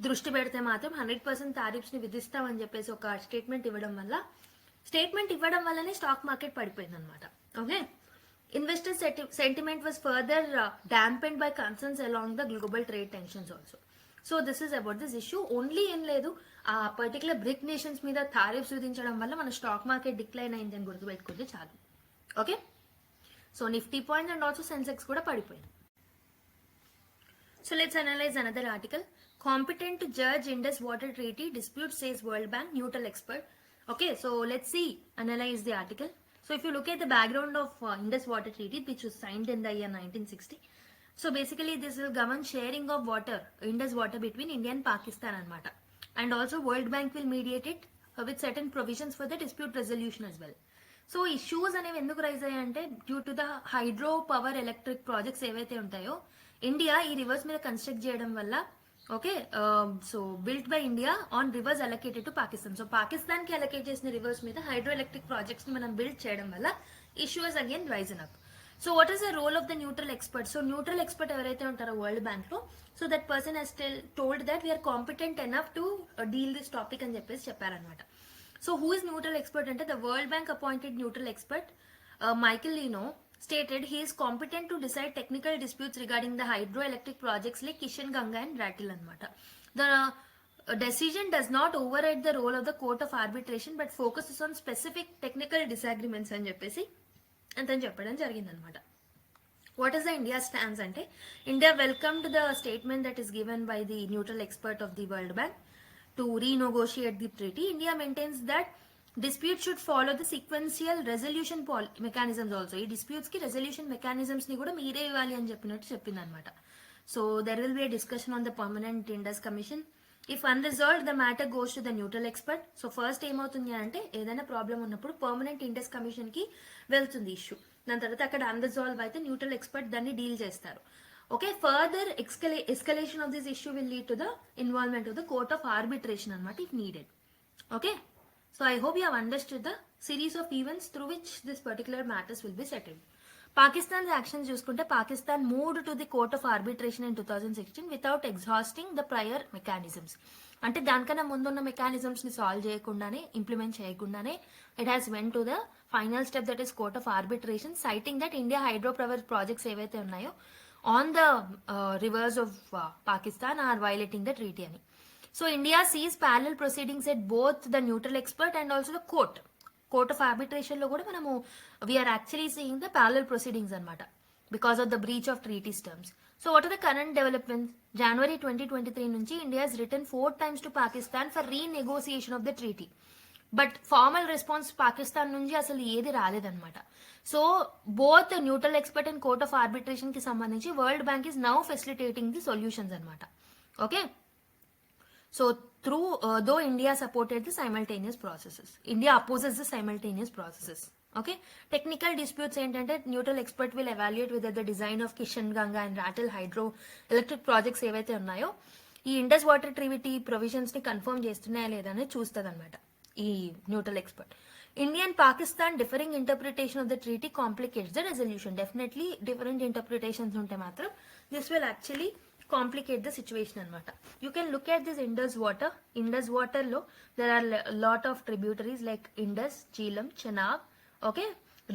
దృష్టి పెడితే మాత్రం 100% tariffs ని విధిస్తామని చెప్పేసి ఒక statement ఇవ్వడం వల్లనే stock market పడిపోయింది అనమాట. Okay, investor sentiment was further dampened by concerns along the global trade tensions also. So this is about this issue. Only ఏం లేదు, ఆ పర్టికులర్ బ్రిక్ నేషన్స్ మీద టారిఫ్స్ విధించడం వల్ల మన స్టాక్ మార్కెట్ డిక్లైన్ అయిందని గుర్తుపెట్టుకుంటే చాలు. Okay, so Nifty points and also Sensex కూడా పడిపోయింది. So let's analyze another article. Competent to judge Indus Water Treaty dispute, says World Bank neutral expert. Okay, so let's analyze the article. So if you look at the background of Indus Water Treaty, which was signed in the year 1960. So basically this will govern sharing of water, Indus water between India and Pakistan anamata. And also World Bank will mediate it with certain provisions for the dispute resolution as well. So issues అనేవి ఎందుకు rise అయ్యాయంటే due to the hydro power electric projects ఏవైతే ఉంటాయో India ఈ rivers మీద construct చేయడం వల్ల, okay, so built by India on rivers allocated to Pakistan. So Pakistan కి అలొకేట్ చేసిన రివర్స్ మీద హైడ్రో ఎలక్ట్రిక్ ప్రాజెక్ట్స్ ని మనం బిల్డ్ చేయడం వల్ల issues again risen up. So what is the role of the neutral expert? So neutral expert ఎవరైతే ఉంటారో World Bank లో, so that person he's told that we are competent enough to deal this topic అని చెప్పేసి చెప్పారనమాట. So who is neutral expert ante the World Bank appointed neutral expert Michael Lino stated he is competent to decide technical disputes regarding the hydroelectric projects like Kishan Ganga and Ratil anamata. The decision does not override the role of the court of arbitration but focuses on specific technical disagreements అని చెప్పేసి అంతని చెప్పడం జరిగింది అనమాట. What is the India stance ante? India welcomed the statement that is given by the neutral expert of the World Bank to renegotiate the treaty. India maintains that disputes should follow the sequential resolution mechanisms also. ఈ disputes కి resolution mechanisms ని కూడా మీరే ఇవ్వాలి అని చెప్పినట్టు చెప్పింది అనమాట. So there will be a discussion on the permanent Indus commission. If unresolved, the matter goes to the neutral expert. So first ఏమవుతుంది అంటే ఏదైనా ప్రాబ్లం ఉన్నప్పుడు పర్మనెంట్ ఇండస్ కమిషన్ కి వెళ్తుంది ఇష్యూ. దాని తర్వాత అక్కడ అన్రిజాల్వ్ అయితే న్యూట్రల్ ఎక్స్పర్ట్ దాన్ని డీల్ చేస్తారు. Okay, further escalation of this issue will lead to the involvement of the court of arbitration anamata if needed. Okay, so I hope you have understood the series of events through which this particular matters will be settled. Pakistan's actions చూసుకుంటే Pakistan moved to the court of arbitration in 2016 without exhausting the prior mechanisms. అంటే దానికన్నా ముందున్న mechanisms ని solve చేయకుండానే, implement చేయకుండానే it has went to the final step that is court of arbitration, citing that India hydro power projects ఏవైతే ఉన్నాయో on the rivers of Pakistan are violating the treaty ani. So India sees parallel proceedings at both the neutral expert and also the court of arbitration lo kuda manamu we are actually seeing the parallel proceedings anamata because of the breach of treaty's terms. So what are the current developments? January 2023 nunchi India has written 4 times to Pakistan for renegotiation of the treaty, but formal response Pakistan nunchi asalu ఏది రాలేదన్నమాట. So both neutral expert and court of arbitration కి సంబంధించి World Bank is now facilitating the solutions అనమాట. Okay, so through though India supported the simultaneous processes, India opposes the simultaneous processes. Okay, technical disputes ఏంటంటే neutral expert will evaluate with the design of Kishan Ganga and Ratle hydro electric projects ఏవైతే ఉన్నాయో ఈ Indus water treaty provisions ని confirm చేస్తున్నాయా లేదా అనేది చూస్తుంది అనమాట ఈ neutral expert. India and Pakistan differing interpretation of the treaty complicates the resolution. Definitely different interpretations unte matram this will actually complicate the situation anamata. You can look at this Indus water lo there are a lot of tributaries like Indus, Jhelum, Chenab, okay,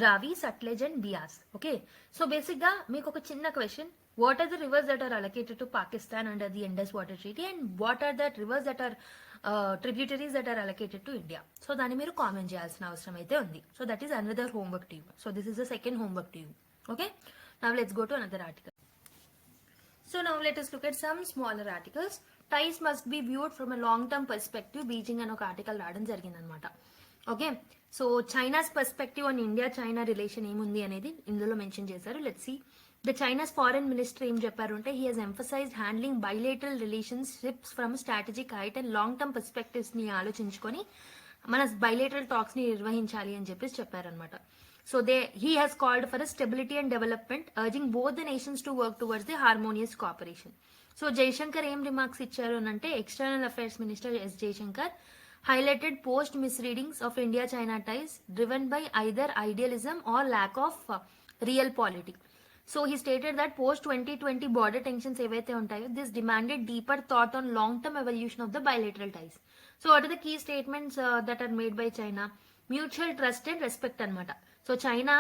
Ravi, Sutlej and Beas. Okay, so basic ga meeku oka chinna question, what are the rivers that are allocated to Pakistan under the Indus water treaty and what are the rivers that are tributaries that are allocated to India? So dani meeru comment cheyalsina avasaram aithe undi. So that is another homework to you. So this is the second homework to you. Okay, now let's go to another article. So now let us look at some smaller articles. Ties must be viewed from a long term perspective. Beijing and oka article raadam jarigindi anamata. Okay, so China's perspective on India China relation emundi anedi indulo mention chesaru. Let's see. The China's foreign ministry ఏం చెప్పారు అంటే he has emphasized handling bilateral relationships from strategic height and long term perspectives ని ఆలోచించుకొని మన bilateral talks ని నిర్వహించాలి అని చెప్పేసి చెప్పారనమాట. So he has called for a stability and development, urging both the nations to work towards the harmonious cooperation. So Jaishankar ఏం remarks ఇచ్చారు అంటే external affairs minister S Jaishankar highlighted post misreadings of India China ties driven by either idealism or lack of real politics. So he stated that post 2020 border tensions ఏవైతే ఉంటాయో this demanded deeper thought on long term evolution of the bilateral ties. So what are the key statements that are made by China? Mutual trust and respect అనమాట. So China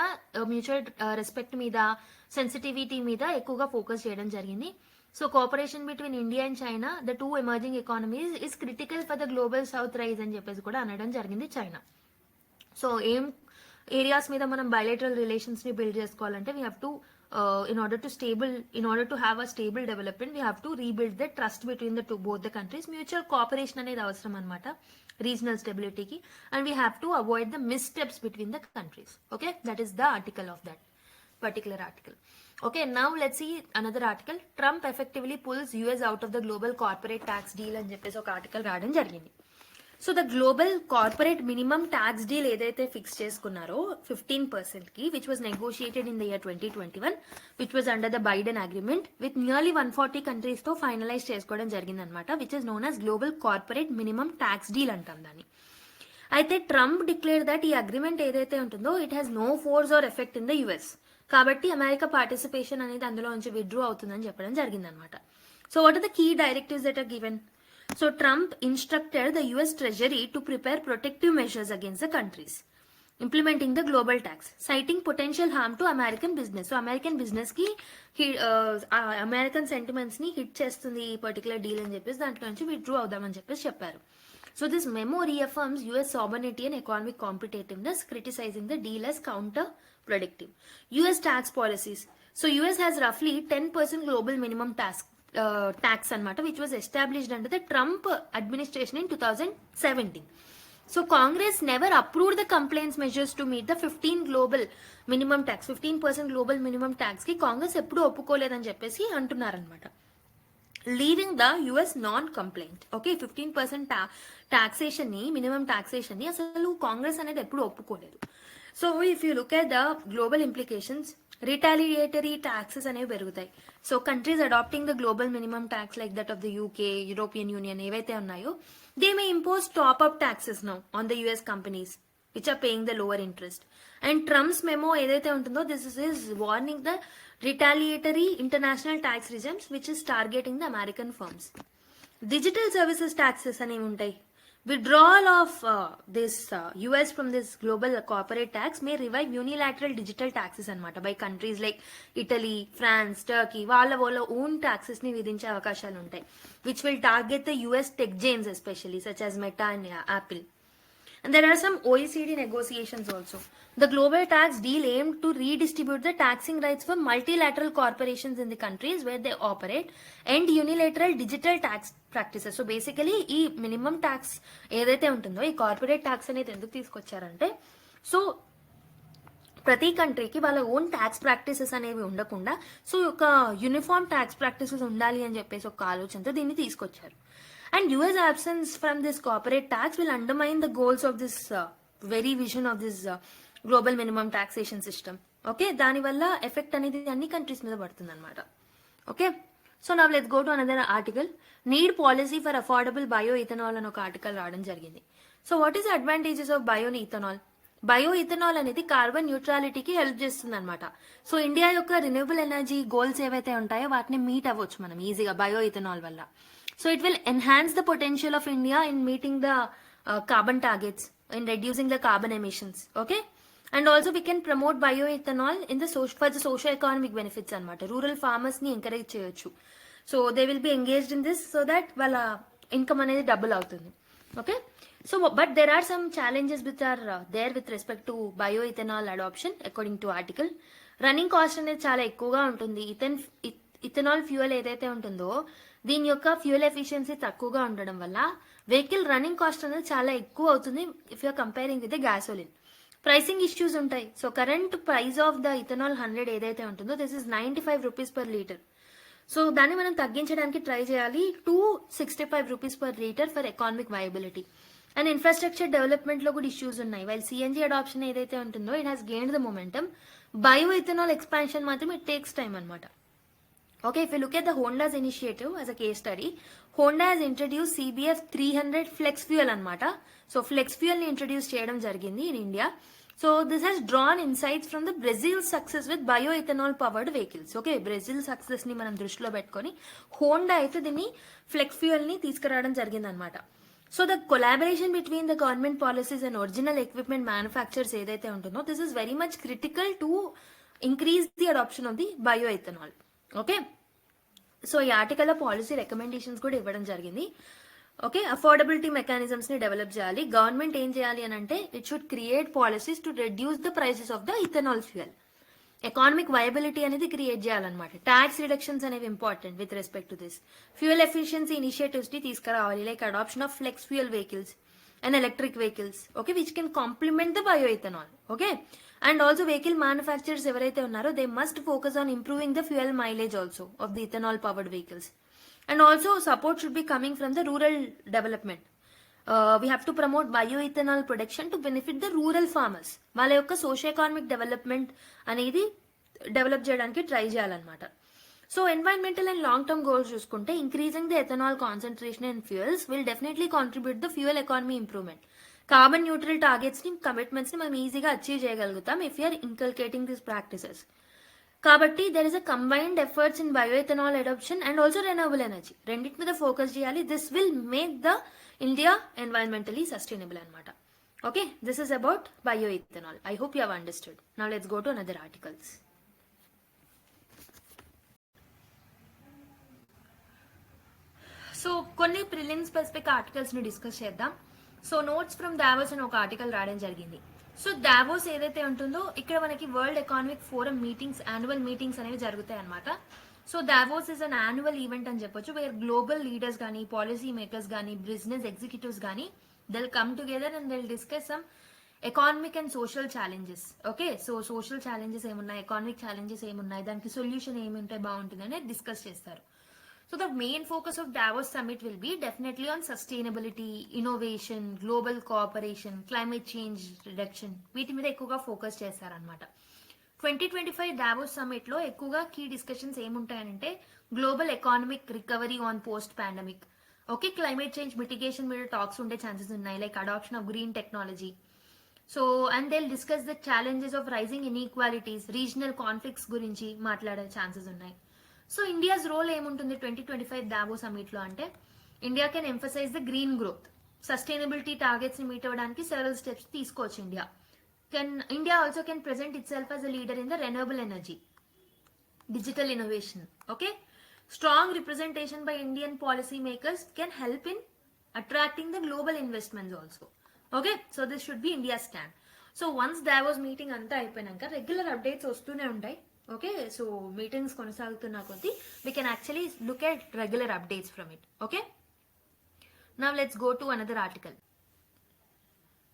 mutual respect మీద, sensitivity మీద ఎక్కువగా focus చేయడం జరిగింది. So cooperation between India and China, the two emerging economies, is critical for the global South rise అని చెప్పేసి కూడా అనడం జరిగింది చైనా. సో ఏం ఏరియాస్ మీద మనం బయలేటరల్ రిలేషన్స్ ని బిల్డ్ చేసుకోవాలంటే we have to in order to have a stable development, we have to rebuild the trust between the both the countries. Mutual cooperation అనేది అవసరం అన్నమాట రీజనల్ స్టెబిలిటీకి, and we have to avoid the missteps between the countries. Okay, that is the article of that particular article. Okay, now let's see another article. Trump effectively pulls US out of the global corporate tax deal అని చెప్పేసి ఒక article రావడం జరిగింది. So the global corporate minimum tax deal ఏదైతే fix చేసుకున్నారో 15% కి, which was negotiated in the year 2021, which was under the Biden agreement with nearly 140 countries తో finalize చేసుకోవడం జరిగింది అనమాట, which is known as global corporate minimum tax deal అంటాం దాన్ని. అయితే ట్రంప్ డిక్లేర్ దట్ ఈ అగ్రిమెంట్ ఏదైతే ఉంటుందో it has no force or effect in the US, కాబట్టి అమెరికా పార్టిసిపేషన్ అనేది అందులో నుంచి విత్డ్రా అవుతుందని చెప్పడం జరిగింది అనమాట. So what are the key directives that are given? So Trump instructed the US Treasury to prepare protective measures against the countries implementing the global tax, citing potential harm to American business. So American business ki American sentiments ni hit chestundi ee particular deal అని చెప్పేసి దాంట్లో నుంచి withdraw అవుదామని చెప్పేసి చెప్పారు. So this memo reaffirms US sovereignty and economic competitiveness, criticizing the deal as counterproductive. US tax policies. So US has roughly 10% global minimum tax అనమాట, which was established under the Trump administration in 2017. So Congress never approved the compliance measures to meet the 15% global minimum tax కి కాంగ్రెస్ ఎప్పుడు ఒప్పుకోలేదని చెప్పేసి అంటున్నారనమాట, leaving the US non compliant. Okay, 15% taxation ని, minimum taxation ని అసలు కాంగ్రెస్ అనేది ఎప్పుడు ఒప్పుకోలేదు. So if you look at the global implications, retaliatory taxes అనేవి పెరుగుతాయి. So countries adopting the global minimum tax like that of the UK, European Union ఏవైతే ఉన్నాయో, they may impose top up taxes now on the US companies which are paying the lower interest. And Trump's memo ఏదైతే ఉంటుందో this is warning the retaliatory international tax regimes which is targeting the American firms. Digital services taxes అనేవి ఉంటాయి. Withdrawal of this US from this global corporate tax may revive unilateral digital taxes అనమాట by countries like Italy, France, Turkey. వాళ్ళ own taxes ని విధించే అవకాశాలు ఉంటాయి, which will target the US tech giants especially such as Meta and Apple. And there are some OECD negotiations also. The global tax deal aimed to redistribute the taxing rights for multilateral corporations in the countries where they operate and unilateral digital tax practices. So basically ఈ minimum tax ఏదైతే ఉంటుందో, ఈ corporate tax అనేది ఎందుకు తీసుకొచ్చారంటే, so ప్రతి కంట్రీకి వాళ్ళ own tax practices అనేవి ఉండకుండా సో ఒక యూనిఫామ్ ట్యాక్స్ ప్రాక్టీసెస్ ఉండాలి అని చెప్పేసి ఒక ఆలోచనతో దీన్ని తీసుకొచ్చారు. And US absence from this corporate tax will undermine the goals of this very vision of this global minimum taxation system. Okay, దానివల్ల ఎఫెక్ట్ అనేది అన్ని కంట్రీస్ మీద పడుతుంది అనమాట. Okay, so now let's go to another article. Need policy for affordable bio ethanol అని ఒక article రావడం జరిగింది. So what is advantages of bio ethanol? Bio ethanol అనేది కార్బన్ న్యూట్రాలిటీకి హెల్ప్ చేస్తుంది అనమాట. సో ఇండియా యొక్క రిన్యూవబుల్ ఎనర్జీ గోల్స్ ఏవైతే ఉంటాయో వాటిని మీట్ అవ్వచ్చు మనం ఈజీగా బయో ఇథనాల్ వల్ల. So it will enhance the potential of India in meeting the carbon targets, in reducing the carbon emissions. Okay, and also we can promote bioethanol in the for the socio-economic benefits anamata. Rural farmers ni encourage cheyochu. So they will be engaged in this so that wala income anedi double avutundi. Okay, so but there are some challenges which are there with respect to bioethanol adoption according to article. Running cost anedi chaala ekkuva untundi. Ethanol fuel ఏదైతే ఉంటుందో దీని యొక్క fuel efficiency తక్కువగా ఉండడం వల్ల vehicle running cost అనేది చాలా ఎక్కువ అవుతుంది if you're comparing with the gasoline. Pricing issues ఉంటాయి. So current price of the ethanol 100 ఏదైతే ఉంటుందో this is 95 rupees per litre. So దాన్ని మనం తగ్గించడానికి ట్రై చేయాలి to 65 rupees per litre for economic viability. And infrastructure development లో కూడా issues ఉన్నాయి. వైల్ సిఎన్జీ అడాప్షన్ ఏదైతే ఉంటుందో it has gained the momentum, bio ethanol expansion మాత్రం ఇట్ టేక్స్ టైమ్ అనమాట. Okay, if you look at the Honda's initiative as a case study, Honda has introduced CBF 300 flex fuel anamata. So flex fuel ni introduce cheyadam jarigindi in India so this has drawn insights from the Brazil success with bioethanol powered vehicles. Okay, Brazil success ని మనం దృష్టిలో పెట్టుకొని Honda అయితే దీన్ని flex fuel ని తీసుకురావడం జరిగింది అనమాట. So the collaboration between the government policies and original equipment manufacturers ఏదైతే ఉంటుందో this is very much critical to increase the adoption of the bioethanol. Okay, so ఈ ఆర్టికల్లో పాలసీ రికమెండేషన్స్ కూడా ఇవ్వడం జరిగింది. ఓకే, అఫోర్డబిలిటీ మెకానిజమ్స్ ని డెవలప్ చేయాలి. Government ఏం చేయాలి అని అంటే it should create policies to reduce the prices of the ethanol fuel. Economic viability అనేది క్రియేట్ చేయాలన్నమాట. ట్యాక్స్ రిడక్షన్స్ అనేవి important with respect to this. Fuel efficiency initiatives ని తీసుకురావాలి, like adoption of flex fuel vehicles and electric vehicles, okay, which can complement the bioethanol. Okay, and also vehicle manufacturers ఎవరైతే ఉన్నారో they must focus on improving the fuel mileage also of the ethanol powered vehicles. And also support should be coming from the rural development. We have to promote bioethanol production to benefit the rural farmers. వాళ్ళ యొక్క social economic development అనేది develop చేయడానికి try చేయాలన్నమాట. So environmental and long term goals చూసుకుంటే increasing the ethanol concentration in fuels will definitely contribute the fuel economy improvement. Carbon neutral targets ని commitments ని మనం ఈజీగా అచీవ్ చేయగలుగుతాం if you're inculcating this practices. కాబట్టి there is a combined efforts in bioethanol adoption and also renewable energy. రెండింటి మీద focus చేయాలి. This will make the India environmentally sustainable అనమాట. Okay, this is about bioethanol. I hope you have understood. Now let's go to another articles. So కొన్ని prelims specific articles ని discuss చేద్దాం. So notes from Davos అని ఒక article రాయడం జరిగింది. So Davos ఏదైతే ఉంటుందో ఇక్కడ మనకి world economic forum meetings, annual meetings అనేవి జరుగుతాయి అనమాట. So Davos is an annual event అని చెప్పొచ్చు, వేర్ గ్లోబల్ లీడర్స్ కానీ, పాలసీ మేకర్స్ కానీ, బిజినెస్ ఎగ్జిక్యూటివ్స్ కానీ they'll come together and they'll discuss some economic and social challenges. Okay, so social challenges ఏమున్నాయి, economic challenges ఏమున్నాయి, దానికి సొల్యూషన్ ఏముంటే బాగుంటుంది అనేది డిస్కస్ చేస్తారు. So the main focus of Davos summit will be definitely on sustainability, innovation, global cooperation, climate change reduction. వీటి మీద ఎక్కువగా ఫోకస్ చేస్తారనమాట. 2025 దావోస్ సమ్మిట్ లో ఎక్కువగా కీ డిస్కషన్స్ ఏముంటాయంటే global economic recovery on post pandemic, okay, climate change mitigation మీద talks ఉండే chances ఉన్నాయి, like adoption of green technology. So and they discuss the challenges of rising inequalities, regional conflicts గురించి మాట్లాడే chances ఉన్నాయి. So India's role ఏముంటుంది 2025 Davos summit లో అంటే India can emphasize the green growth, sustainability targets ని meet అవ్వడానికి several steps తీసుకోవచ్చు. India also can present itself as a leader in the renewable energy, digital innovation. Okay, strong representation by Indian policy makers can help in attracting the global investments also. Okay, so this should be India's stand. So once Davos meeting anta ayipoyanka regular updates వస్తూనే ఉంటాయి. Okay, so meetings కొనసాగుతున్న కొద్దీ we can actually look at regular updates from it. Okay, now let's go to another article.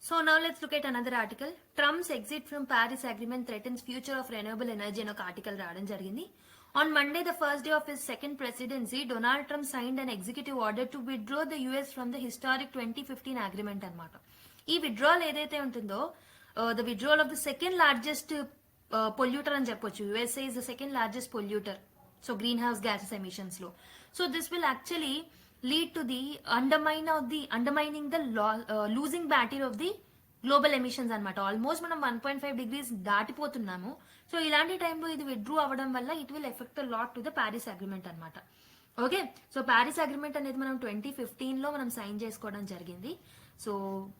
So now let's look at another article. Trump's exit from Paris agreement threatens future of renewable energy అని ఒక article రావడం జరిగింది. On Monday, the first day of his second presidency, Donald Trump signed an executive order to withdraw the US from the historic 2015 agreement అన్నమాట. ఈ withdrawal ఏదైతే ఉంటుందో the withdrawal of the second largest polluter అని చెప్పొచ్చు. USA is the second largest polluter. So greenhouse gases emissions లో. So this will actually lead to the undermining the losing battle of the global emissions అనమాట. Almost మనం 1.5 degrees దాటిపోతున్నాము. So ఇలాంటి టైంలో ఇది withdraw అవ్వడం వల్ల it will effect lot to the Paris agreement అనమాట. Okay, so Paris agreement అనేది మనం 2015 లో మనం సైన్ చేసుకోవడం జరిగింది. So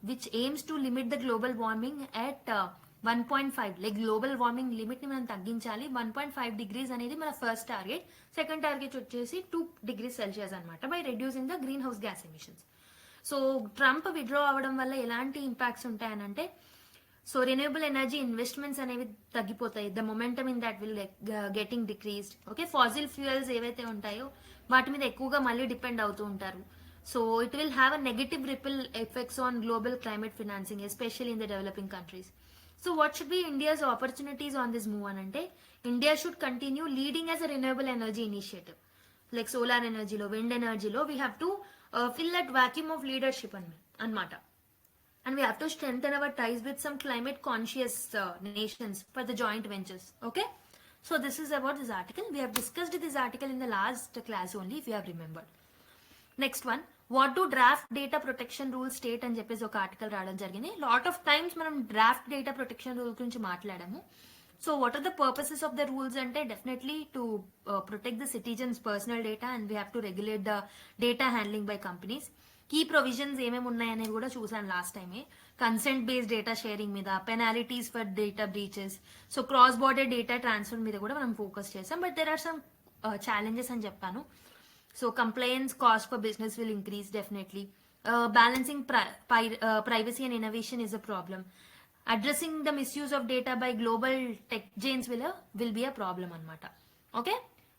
which AIIMS to limit the global warming at 1.5, like global warming limit ని మనం తగ్గించాలి. 1.5 degrees అనేది మన ఫస్ట్ టార్గెట్. సెకండ్ టార్గెట్ వచ్చేసి 2 degrees Celsius అనమాట, by reducing the green house gas emissions. So Trump withdraw అవ్వడం వల్ల ఎలాంటి ఇంపాక్ట్స్ ఉంటాయనంటే, సో రెన్యూవబుల్ ఎనర్జీ ఇన్వెస్ట్మెంట్స్ అనేవి తగ్గిపోతాయి. The momentum in that will getting decreased. Okay, fossil fuels ఏవైతే ఉంటాయో వాటి మీద ఎక్కువగా మళ్ళీ డిపెండ్ అవుతూ ఉంటారు. So it will have a negative ripple effects on global climate financing, especially in the developing countries. So what should be India's opportunities on this move అని అంటే, India should continue leading as a renewable energy initiative, like solar ఎనర్జీలో, wind ఎనర్జీలో we have to fill that vacuum of leadership anmata, and we have to strengthen our ties with some climate conscious nations for the joint ventures. Okay, so this is about this article. We have discussed this article in the last class only, if you have remembered. Next one, what do draft data protection rule state అని చెప్పేసి ఒక article రావడం జరిగింది. Lot of times మనం draft data protection rule గురించి మాట్లాడాము. So what are the purposes of the rules అంటే definitely to protect the citizens personal data and we have to regulate the data handling by companies. Key provisions ఏమేమి ఉన్నాయనేది కూడా చూసాను last టైమే. Consent based data sharing మీద, penalties for data breaches, so cross border data transfer మీద కూడా మనం focus చేసాం. But there are some challenges అని చెప్పాను. So compliance cost for business will increase definitely. Balancing privacy and innovation is a problem. Addressing the misuse of data by global tech giants will be a problem anamata. Okay,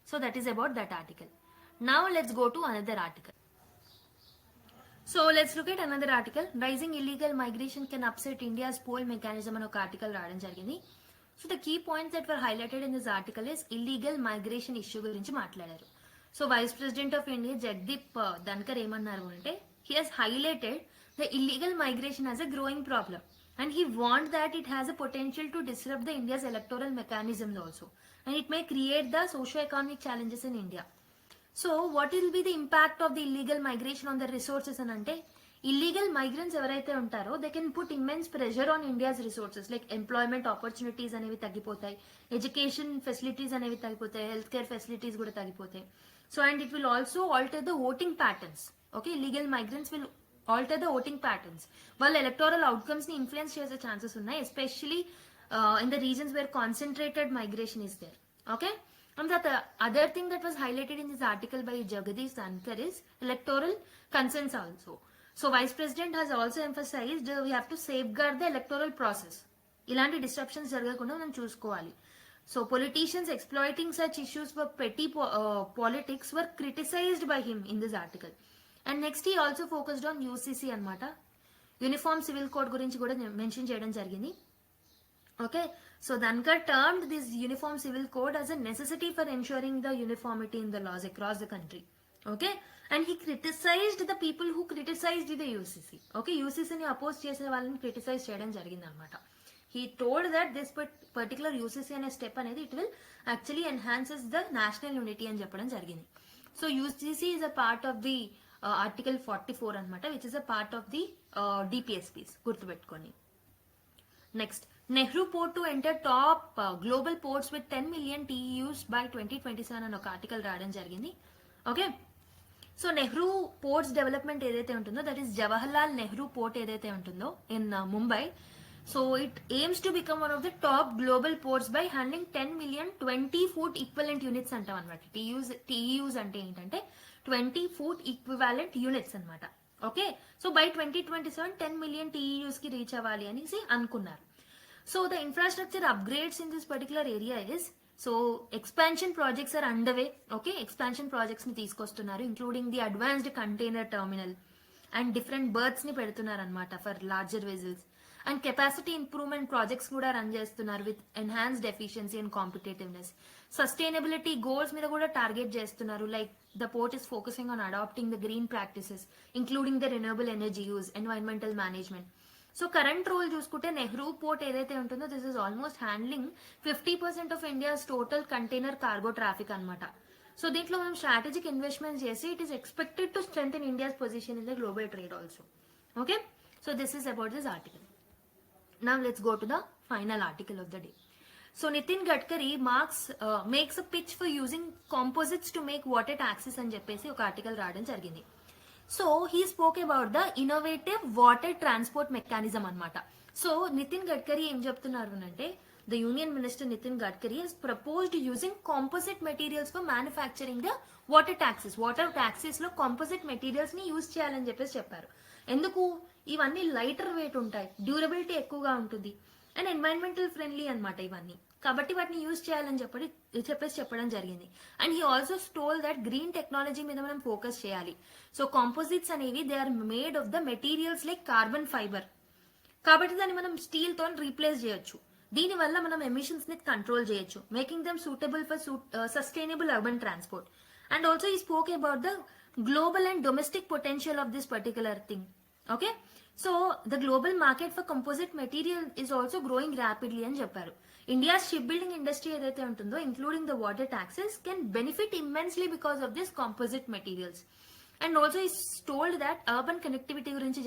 so that is about that article. Now let's go to another article. So let's look at another article. Rising illegal migration can upset India's poll mechanism అని ఒక article రావడం జరిగింది. So the key points that were highlighted in this article is illegal migration issue గురించి మాట్లాడారు. So vice president of India Jagdeep Dhankhar ఏమన్నారు అంటే, he has highlighted the illegal migration as a growing problem and he warned that it has a potential to disrupt the India's electoral mechanisms also and it may create the socio-economic challenges in India. So what will be the impact of the illegal migration on the resources and ante illegal migrants evaraithe untaro they can put immense pressure on India's resources like employment opportunities anevi tagipotayi, education facilities anevi tagipotayi, healthcare facilities kuda tagipotayi. So and it will also alter the voting patterns. Okay, illegal migrants will alter the voting patterns. While electoral outcomes ni influence chese chances unnai, especially in the regions where concentrated migration is there. Okay, and the other thing that was highlighted in this article by Jagadish Dhankar is electoral concerns also. So Vice President has also emphasized we have to safeguard the electoral process. Ilanti disruptions jaragakunda manam chusukovali. So politicians exploiting such issues for petty politics were criticized by him in this article. And next he also focused on UCC అనమాట, uniform civil code గురించి కూడా mention చేయడం జరిగింది. Okay, so Dhankhar termed this uniform civil code as a necessity for ensuring the uniformity in the laws across the country. Okay, and he criticized the people who criticized the UCC. Okay, UCC ని oppose చేసే వాళ్ళని criticise చేయడం జరిగింది అనమాట. He told that this particular UCC అనే step అనేది it will actually enhances the national unity అని చెప్పడం జరిగింది. So UCC is a part of the Article 44 అనమాట, which is a part of the DPSPs. గుర్తుపెట్టుకోండి. Next, Nehru port to enter top global ports with 10 million TEUs by 2027 అని ఒక article రావడం జరిగింది. Okay, so Nehru ports development ఏదైతే ఉంటుందో that is Jawaharlal Nehru port ఏదైతే ఉంటుందో in Mumbai. So it AIIMS to become one of the top global ports by handling 10 million 20-foot equivalent units అంటాం అనమాట. TEUs అంటే ఏంటంటే 20-foot ఈక్వివాలెంట్ యూనిట్స్ అనమాట. Okay, so by 2027 10 million TEUs కి రీచ్ అవ్వాలి అనేసి అనుకున్నారు. So the infrastructure upgrades in this particular area is, so expansion projects are under way. Okay, expansion projects ని తీసుకొస్తున్నారు, including the advanced container terminal and different berths ని పెడుతున్నారు అనమాట for larger vessels. And capacity improvement projects కూడా run చేస్తున్నారు with enhanced efficiency and competitiveness. Sustainability goals మీద కూడా target చేస్తున్నారు. Like the port is focusing on adapting the green practices including the renewable energy use, environmental management. So current role చూసుకుంటే Nehru port ఏదైతే ఉంటుందో this is almost handling 50% of India's total container cargo traffic అనమాట. So దీంట్లో మనం strategic investment చేసి it is expected to strengthen India's position in the global trade also. Okay, so this is about this article. Now let's go to the final article of the day. So Nitin Gadkari makes a pitch for using composites to make water taxis అని చెప్పేసి ఒక article రావడం జరిగింది. So he spoke about the innovative water transport mechanism అన్నమాట. So Nitin Gadkari ఏం చెప్తున్నారు అంటే, the Union Minister Nitin Gadkari has proposed using composite materials for manufacturing the water taxis. Water taxis లో కాంపోజిట్ మెటీరియల్స్ ని యూజ్ చేయాలని చెప్పేసి చెప్పారు. ఎందుకు? ఇవన్నీ లైటర్ వెయిట్ ఉంటాయి, డ్యూరబిలిటీ ఎక్కువగా ఉంటుంది అండ్ ఎన్వైరన్మెంటల్ ఫ్రెండ్లీ అనమాట ఇవన్నీ. కాబట్టి వాటిని యూజ్ చేయాలని చెప్పేసి చెప్పడం జరిగింది. And he also stole that green technology మీద మనం ఫోకస్ చేయాలి. సో కాంపోజిట్స్ అనేవి they are made of the materials like carbon fibre, కాబట్టి దాన్ని మనం స్టీల్ తో రీప్లేస్ చేయొచ్చు. దీనివల్ల మనం ఎమిషన్స్ ని కంట్రోల్ చేయొచ్చు, making them suitable for sustainable urban transport. And also he spoke about the global and domestic potential of this particular thing. Okay, so the global market for composite material is also growing rapidly అని చెప్పారు. India's shipbuilding industry ఏదైతే ఉంటుందో including the water taxes can benefit immensely because of this composite materials. And also he's told that urban connectivity గురించి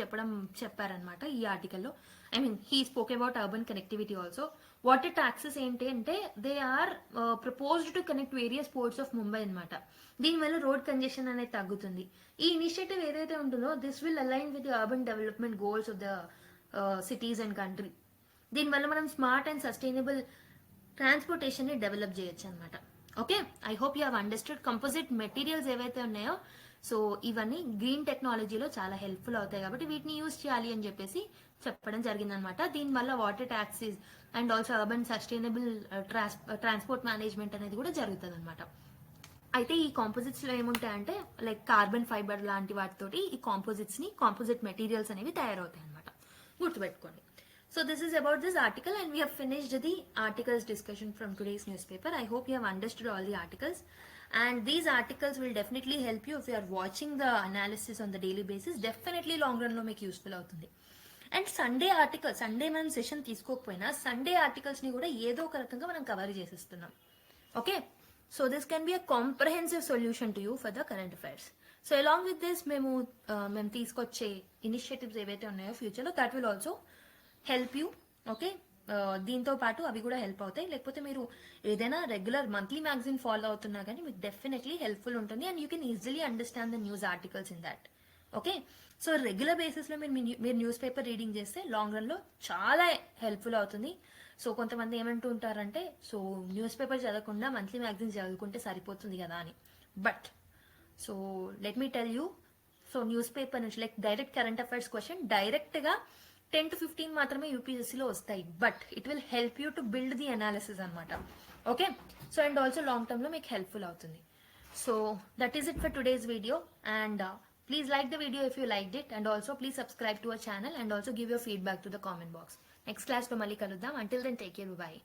చెప్పారనమాట ఈ ఆర్టికల్లో. I mean he spoke about urban connectivity also. Water taxis ఏంటి అంటే they are proposed to connect various ports of Mumbai అనమాట. దీనివల్ల road congestion అనేది తగ్గుతుంది. ఈ ఇనిషియేటివ్ ఏదైతే ఉంటుందో this will align with the urban development goals of the cities and country. దీనివల్ల మనం స్మార్ట్ అండ్ సస్టైనబుల్ ట్రాన్స్పోర్టేషన్ ని డెవలప్ చేయొచ్చు అనమాట. Okay, I hope you have understood. Composite materials ఏవైతే ఉన్నాయో సో ఇవన్నీ గ్రీన్ టెక్నాలజీలో చాలా హెల్ప్ఫుల్ అవుతాయి కాబట్టి వీటిని యూజ్ చేయాలి అని చెప్పేసి చెప్పడం జరిగిందనమాట. దీనివల్ల water taxis and also urban sustainable transport management అనేది కూడా జరుగుతుంది అనమాట. అయితే ఈ కాంపోజిట్స్ లో ఏముంటాయంటే లైక్ కార్బన్ ఫైబర్ లాంటి వాటితోటి ఈ కాంపోజిట్ మెటీరియల్స్ అనేవి తయారవుతాయి అనమాట. గుర్తుపెట్టుకోండి. So this is about this article and we have finished the articles discussion from today's newspaper. I hope you have understood all the articles and these articles will definitely help you if you are watching the analysis on the daily basis. Definitely long run lo make useful అవుతుంది. And Sunday మనం session తీసుకోకపోయినా Sunday articles ని కూడా ఏదో ఒక రకంగా మనం cover చేసేస్తున్నాం. Okay, so this can be a comprehensive solution to you for the current affairs. So along with this మేము తీసుకొచ్చే ఇనిషియేటివ్స్ ఏవైతే ఉన్నాయో ఫ్యూచర్లో that will also help you. Okay, దీంతో పాటు అవి కూడా హెల్ప్ అవుతాయి. లేకపోతే మీరు ఏదైనా రెగ్యులర్ మంత్లీ మ్యాగజైన్ ఫాలో అవుతున్నా కానీ మీకు డెఫినెట్లీ హెల్ప్ఫుల్ ఉంటుంది and you can easily understand the news articles in that. Okay, so regular బేసిస్లో మీరు న్యూస్ పేపర్ రీడింగ్ చేస్తే లాంగ్ రన్లో చాలా హెల్ప్ఫుల్ అవుతుంది. సో కొంతమంది ఏమంటూ ఉంటారంటే సో న్యూస్ పేపర్ చదవకుండా మంత్లీ మ్యాగజైన్ చదువుకుంటే సరిపోతుంది కదా అని. But so let me tell you, so news paper నుంచి like direct current affairs question డైరెక్ట్గా 10 to 15 మాత్రమే యూపీఎస్సీలో వస్తాయి. But it will help you to build the analysis అనమాట. Okay, so and also long టర్మ్లో మీకు హెల్ప్ఫుల్ అవుతుంది. So that is it for today's video and please like the video if you liked it and also please subscribe to our channel and also give your feedback to the comment box. Next class లో మళ్ళీ కలుద్దాం. Until then, take care. Bye.